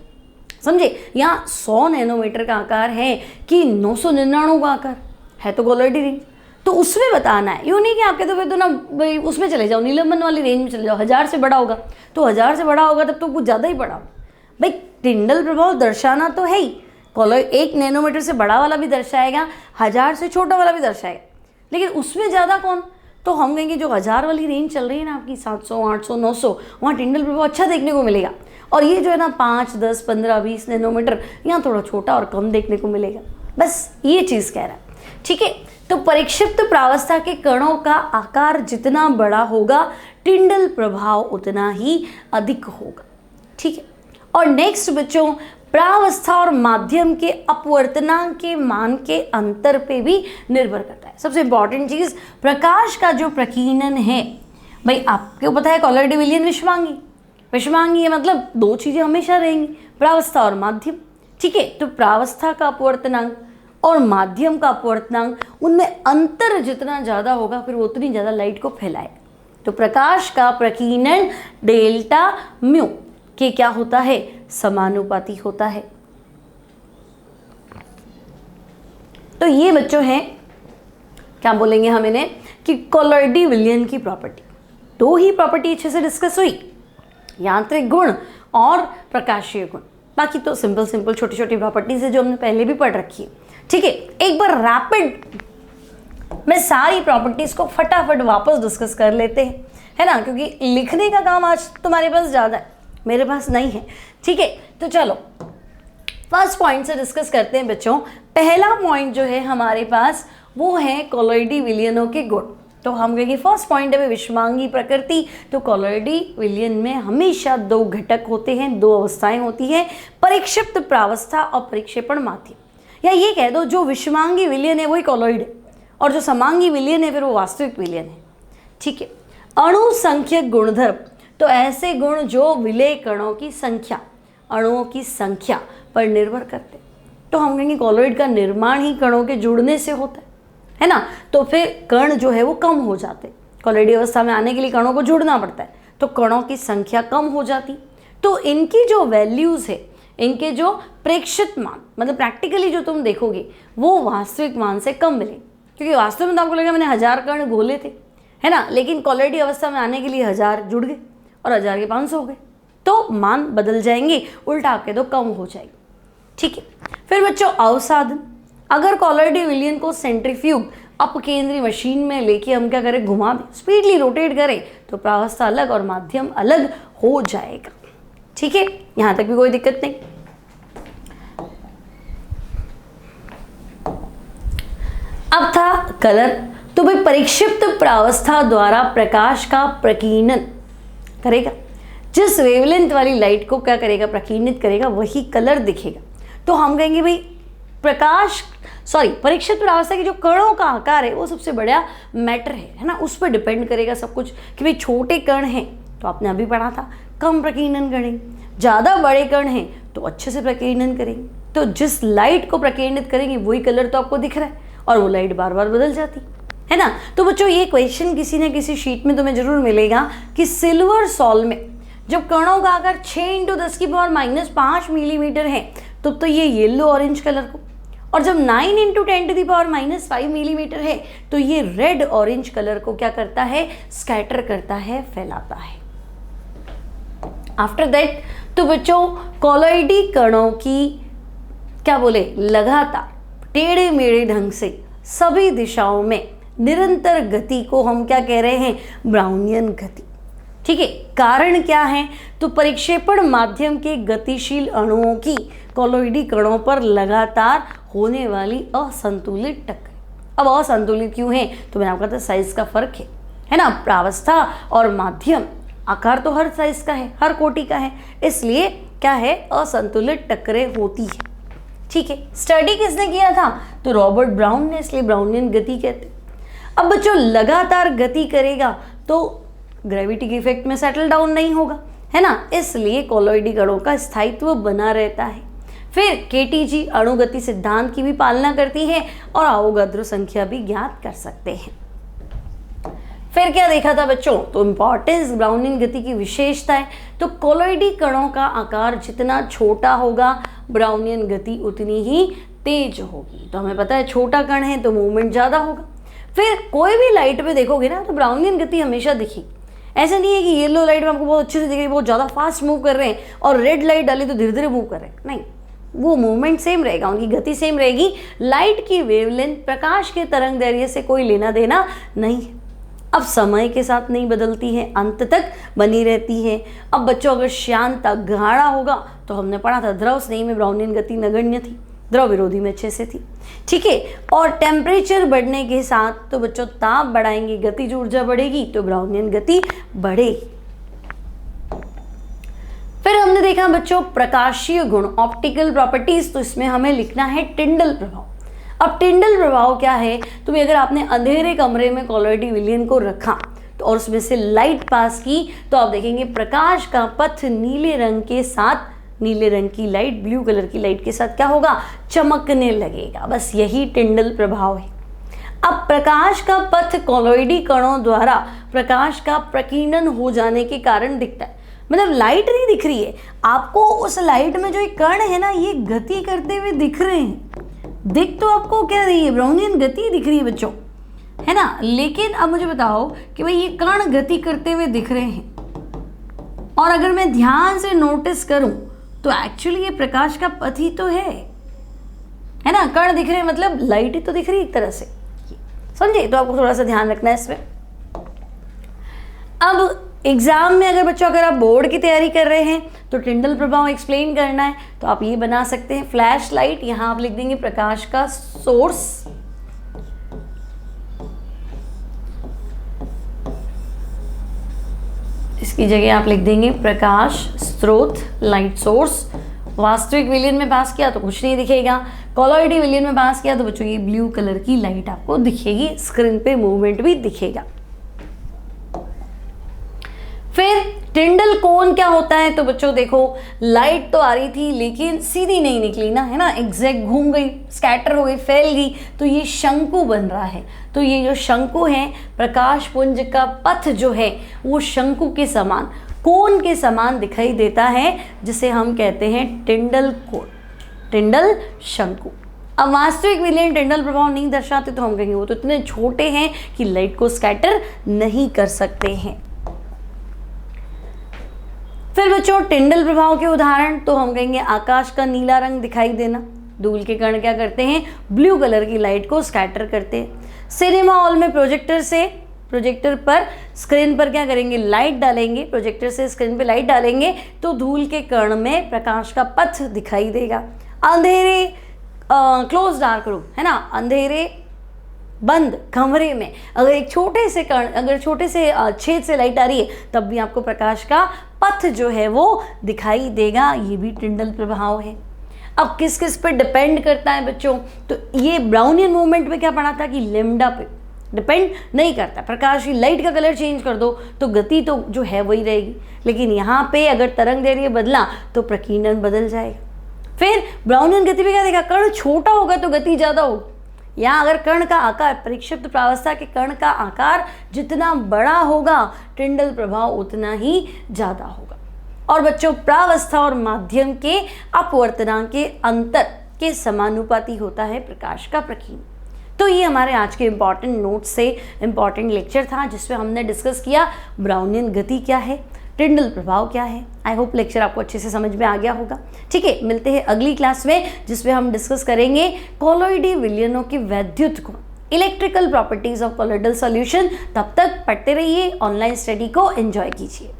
समझे। यहाँ 100 नैनोमीटर का आकार है कि 999 का आकार है, तो कोलॉइडी रेंज तो उसमें बताना है। यूँ नहीं कि आपके तो फिर तो ना भाई उसमें चले जाओ, निलंबन वाली रेंज में चले जाओ, 1000 से बड़ा होगा तो 1000 से बड़ा होगा तब तो कुछ ज़्यादा ही बड़ा होगा भाई। टिंडल प्रभाव दर्शाना तो है ही, कोलॉइड 1 नैनोमीटर से बड़ा वाला भी दर्शाएगा, 1000 से छोटा वाला भी दर्शाएगा, लेकिन उसमें ज़्यादा कौन, तो हम कहेंगे जो 1000 वाली रेंज चल रही है ना आपकी 700, 800, 900, वहाँ टिंडल प्रभाव अच्छा देखने को मिलेगा। और ये जो है ना 5, 10, 15, 20 नैनोमीटर यहाँ थोड़ा छोटा और कम देखने को मिलेगा। बस ये चीज़ कह रहा है, ठीक है। तो परिक्षिप्त प्रावस्था के कणों का आकार जितना बड़ा होगा टिंडल प्रभाव उतना ही अधिक होगा, ठीक है। और नेक्स्ट बच्चों प्रावस्था और माध्यम के अपवर्तनांक के मान के अंतर पे भी निर्भर करता है। सबसे इंपॉर्टेंट चीज प्रकाश का जो प्रकीर्णन है भाई, आपको पता है कोलॉइडी विलयन विषमांगी, विषमांगी है मतलब 2 चीजें हमेशा रहेंगी, प्रावस्था और माध्यम, ठीक है। तो प्रावस्था का अपवर्तनांक और माध्यम का अपवर्तनांक, उनमें अंतर जितना ज़्यादा होगा फिर वो उतनी ज़्यादा लाइट को फैलाएगा। तो प्रकाश का प्रकीर्णन डेल्टा म्यू के क्या होता है, समानुपाती होता है। तो ये बच्चों है क्या बोलेंगे हम इन्हें कि कोलॉइडी विलयन की प्रॉपर्टी। 2 ही प्रॉपर्टी अच्छे से डिस्कस हुई, यांत्रिक गुण और प्रकाशीय गुण। बाकी तो सिंपल छोटी छोटी प्रॉपर्टीज है जो हमने पहले भी पढ़ रखी है, ठीक है। एक बार रैपिड में सारी प्रॉपर्टीज को फटाफट वापस डिस्कस कर लेते हैं, है ना, क्योंकि लिखने का काम आज तुम्हारे पास ज़्यादा है, मेरे पास नहीं है, ठीक है। तो चलो फर्स्ट पॉइंट से डिस्कस करते हैं बच्चों। पहला पॉइंट जो है हमारे पास वो है कोलॉइडी विलयनों के गुण। तो हम कहेंगे फर्स्ट पॉइंट है विषमांगी प्रकृति। तो कोलॉइडी विलयन में हमेशा 2 घटक होते हैं, 2 अवस्थाएं होती हैं, परिक्षिप्त प्रावस्था और परिक्षेपण माध्यम। या ये कह दो जो विषमांगी विलयन है वही कोलॉइड है और जो समांगी विलयन है फिर वो वास्तविक विलयन है, ठीक है। अणु संख्यक गुणधर्म, तो ऐसे गुण जो विलय कणों की संख्या, अणुओं की संख्या पर निर्भर करते। तो हम कहेंगे कोलॉइड का निर्माण ही कणों के जुड़ने से होता है ना, तो फिर कण जो है वो कम हो जाते। कोलॉइडी अवस्था में आने के लिए कणों को जुड़ना पड़ता है, तो कणों की संख्या कम हो जाती। तो इनकी जो वैल्यूज़ है, इनके जो प्रेक्षित मान मतलब प्रैक्टिकली जो तुम देखोगे वो वास्तविक मान से कम मिले, क्योंकि वास्तव में तो आपको लगेगा मैंने 1000 कण घोले थे, है ना, लेकिन कोलॉइडी अवस्था में आने के लिए 1000 जुड़ गए और 1000 के 500 हो गए, तो मान बदल जाएंगे, उल्टा आपके तो कम हो जाएगी, ठीक है। फिर बच्चों अवसाधन, अगर कोलॉइडी विलयन को सेंट्रीफ्यूग अपकेंद्री मशीन में लेके हम क्या करें, घुमा दें, स्पीडली रोटेट करें, तो प्रावस्था अलग और माध्यम अलग हो जाएगा, ठीक है। यहां तक भी कोई दिक्कत नहीं। अब था कलर। तो भाई परिक्षिप्त प्रावस्था द्वारा प्रकाश का प्रकीर्णन करेगा, जिस वेवलेंथ वाली लाइट को क्या करेगा, प्रकीर्णित करेगा, वही कलर दिखेगा। तो हम कहेंगे भाई परिक्षिप्त प्रावस्था की जो कणों का आकार है वो सबसे बड़ा मैटर है ना, उस पर डिपेंड करेगा सब कुछ कि भाई छोटे कण हैं तो आपने अभी पढ़ा था कम प्रकीर्णन करेंगे, ज़्यादा बड़े कण हैं तो अच्छे से प्रकीर्णन करेंगे। तो जिस लाइट को प्रकीर्णित करेंगे वही कलर तो आपको दिख रहा है और वो लाइट बार बार बदल जाती, है ना। तो बच्चों ये क्वेश्चन किसी न किसी शीट में तुम्हें जरूर मिलेगा कि सिल्वर सॉल में जब कणों का आकार 6 × 10⁻⁵ मिलीमीटर है तो ये येलो ऑरेंज कलर को, और जब 9 × 10⁻⁵ मिलीमीटर है तो ये रेड ऑरेंज कलर को क्या करता है, स्कैटर करता है, फैलाता है। आफ्टर दैट तो बच्चों कॉलॉइडी कणों की क्या बोले, लगातार टेढ़े मेढ़े ढंग से सभी दिशाओं में निरंतर गति को हम क्या कह रहे हैं, ब्राउनियन गति। ठीक है, कारण क्या है, तो परिक्षेपण माध्यम के गतिशील अणुओं की कॉलॉइडी कणों पर लगातार होने वाली असंतुलित टक्कर। अब असंतुलित क्यों है, तो मैंने आपको कहा था साइज का फर्क है ना, प्रावस्था और माध्यम। आकार तो हर साइज का है, हर कोटि का है, इसलिए क्या है, असंतुलित टक्करें होती है। ठीक है, स्टडी किसने किया था, तो रॉबर्ट ब्राउन ने, इसलिए ब्राउनियन गति कहते हैं। अब बच्चों लगातार गति करेगा तो ग्रेविटी के इफेक्ट में सेटल डाउन नहीं होगा, है ना, इसलिए कॉलॉइडी कणों का स्थायित्व बना रहता है। फिर केटीजी अणुगति सिद्धांत की भी पालना करती है और अवोगाद्रो संख्या भी ज्ञात कर सकते हैं। फिर क्या देखा था बच्चों, तो इंपॉर्टेंस ब्राउनियन गति की विशेषता है, तो कॉलॉइडी कणों का आकार जितना छोटा होगा ब्राउनियन गति उतनी ही तेज होगी। तो हमें पता है छोटा कण है तो मूवमेंट ज़्यादा होगा। फिर कोई भी लाइट में देखोगे ना तो ब्राउनियन गति हमेशा दिखेगी। ऐसा नहीं है कि येलो लाइट में आपको बहुत अच्छे से दिख रही है, बहुत ज़्यादा फास्ट मूव कर रहे हैं, और रेड लाइट डाली तो धीरे धीरे मूव कर रहे हैं, नहीं, वो मूवमेंट सेम रहेगा, उनकी गति सेम रहेगी। लाइट की वेवलेंथ प्रकाश के तरंग दैर्घ्य से कोई लेना देना नहीं है। अब समय के साथ नहीं बदलती है, अंत तक बनी रहती है। अब बच्चों अगर शांत गाढ़ा होगा तो हमने पढ़ा था द्रव स्नेही में ब्राउनियन गति नगण्य थी, द्रव विरोधी में अच्छे से थी। ठीक है, और टेम्परेचर बढ़ने के साथ तो बच्चों ताप बढ़ाएंगे, गतिज ऊर्जा बढ़ेगी तो ब्राउनियन गति बढ़ेगी। फिर हमने देखा बच्चों प्रकाशीय गुण, ऑप्टिकल प्रॉपर्टीज, तो इसमें हमें लिखना है टिंडल प्रभाव। अब टिंडल प्रभाव क्या है, तो अगर आपने अंधेरे कमरे में कॉलॉइडी विलयन को रखा तो और उसमें से लाइट पास की तो आप देखेंगे प्रकाश का पथ नीले रंग के साथ, नीले रंग की लाइट ब्लू कलर की लाइट के साथ क्या होगा, चमकने लगेगा। बस यही टिंडल प्रभाव है। अब प्रकाश का पथ कॉलॉइडी कणों द्वारा प्रकाश का प्रकीर्णन हो जाने के कारण दिखता है। मतलब लाइट नहीं दिख रही है आपको, उस लाइट में जो एक कण है ना ये गति करते हुए दिख रहे हैं। दिख तो आपको क्या रही है, ब्राउनियन गति दिख रही है बच्चों, है ना। लेकिन अब मुझे बताओ कि भाई ये कण गति करते हुए दिख रहे हैं, और अगर मैं ध्यान से नोटिस करूं तो एक्चुअली ये प्रकाश का पथ ही तो है ना। कण दिख रहे हैं मतलब लाइट ही तो दिख रही है एक तरह से, समझे। तो आपको थोड़ा सा ध्यान रखना है इसमें। अब एग्जाम में अगर आप बोर्ड की तैयारी कर रहे हैं तो टिंडल प्रभाव एक्सप्लेन करना है तो आप ये बना सकते हैं, फ्लैश लाइट, यहाँ आप लिख देंगे प्रकाश का सोर्स, इसकी जगह आप लिख देंगे प्रकाश स्रोत, लाइट सोर्स। वास्तविक विलयन में पास किया तो कुछ नहीं दिखेगा, कॉलॉइडी विलयन में पास किया तो बच्चों ये ब्लू कलर की लाइट आपको दिखेगी, स्क्रीन पे मूवमेंट भी दिखेगा। फिर टिंडल कोण क्या होता है, तो बच्चों देखो लाइट तो आ रही थी लेकिन सीधी नहीं निकली ना, है ना, एग्जैक्ट घूम गई, स्कैटर हो गई, फैल गई, तो ये शंकु बन रहा है। तो ये जो शंकु है, प्रकाश पुंज का पथ जो है वो शंकु के समान, कोण के समान दिखाई देता है, जिसे हम कहते हैं टिंडल कोण, टिंडल शंकु। अब वास्तविक विलयन टिंडल प्रभाव नहीं दर्शाते तो हम कहेंगे वो तो इतने छोटे हैं कि लाइट को स्कैटर नहीं कर सकते हैं। फिर बच्चों टिंडल प्रभाव के उदाहरण, तो हम कहेंगे आकाश का नीला रंग दिखाई देना, धूल के कण क्या करते हैं, ब्लू कलर की लाइट को स्कैटर करते हैं। सिनेमा हॉल में प्रोजेक्टर पर स्क्रीन पर क्या करेंगे, लाइट डालेंगे, प्रोजेक्टर से स्क्रीन पे लाइट डालेंगे तो धूल के कण में प्रकाश का पथ दिखाई देगा। अंधेरे क्लोज डार्क रूम, है ना, अंधेरे बंद कमरे में अगर एक छोटे से छेद से लाइट आ रही है तब भी आपको प्रकाश का पथ जो है वो दिखाई देगा, ये भी टिंडल प्रभाव है। अब किस किस पे डिपेंड करता है बच्चों, तो ये ब्राउनियन मूवमेंट में क्या पढ़ा था कि लैम्डा पे डिपेंड नहीं करता, प्रकाश की लाइट का कलर चेंज कर दो तो गति तो जो है वही रहेगी, लेकिन यहाँ पे अगर तरंग दैर्घ्य बदला तो प्रकीर्णन बदल जाएगा। फिर ब्राउनियन गति पे क्या देखा, कण छोटा होगा तो गति ज़्यादा होगी, या अगर कण का आकार, परिक्षिप्त प्रावस्था के कण का आकार जितना बड़ा होगा टिंडल प्रभाव उतना ही ज़्यादा होगा। और बच्चों, प्रावस्था और माध्यम के अपवर्तनांक के अंतर के समानुपाती होता है प्रकाश का प्रकीर्णन। तो ये हमारे आज के इम्पॉर्टेंट नोट्स से इम्पॉर्टेंट लेक्चर था जिसमें हमने डिस्कस किया ब्राउनियन गति क्या है, टिंडल प्रभाव क्या है। आई होप लेक्चर आपको अच्छे से समझ में आ गया होगा। ठीक है, मिलते हैं अगली क्लास में जिसमें हम डिस्कस करेंगे कोलोइडी विलयनों की वैद्युत गुण, electrical properties of colloidal solution. तब तक पढ़ते रहिए, ऑनलाइन स्टडी को एंजॉय कीजिए।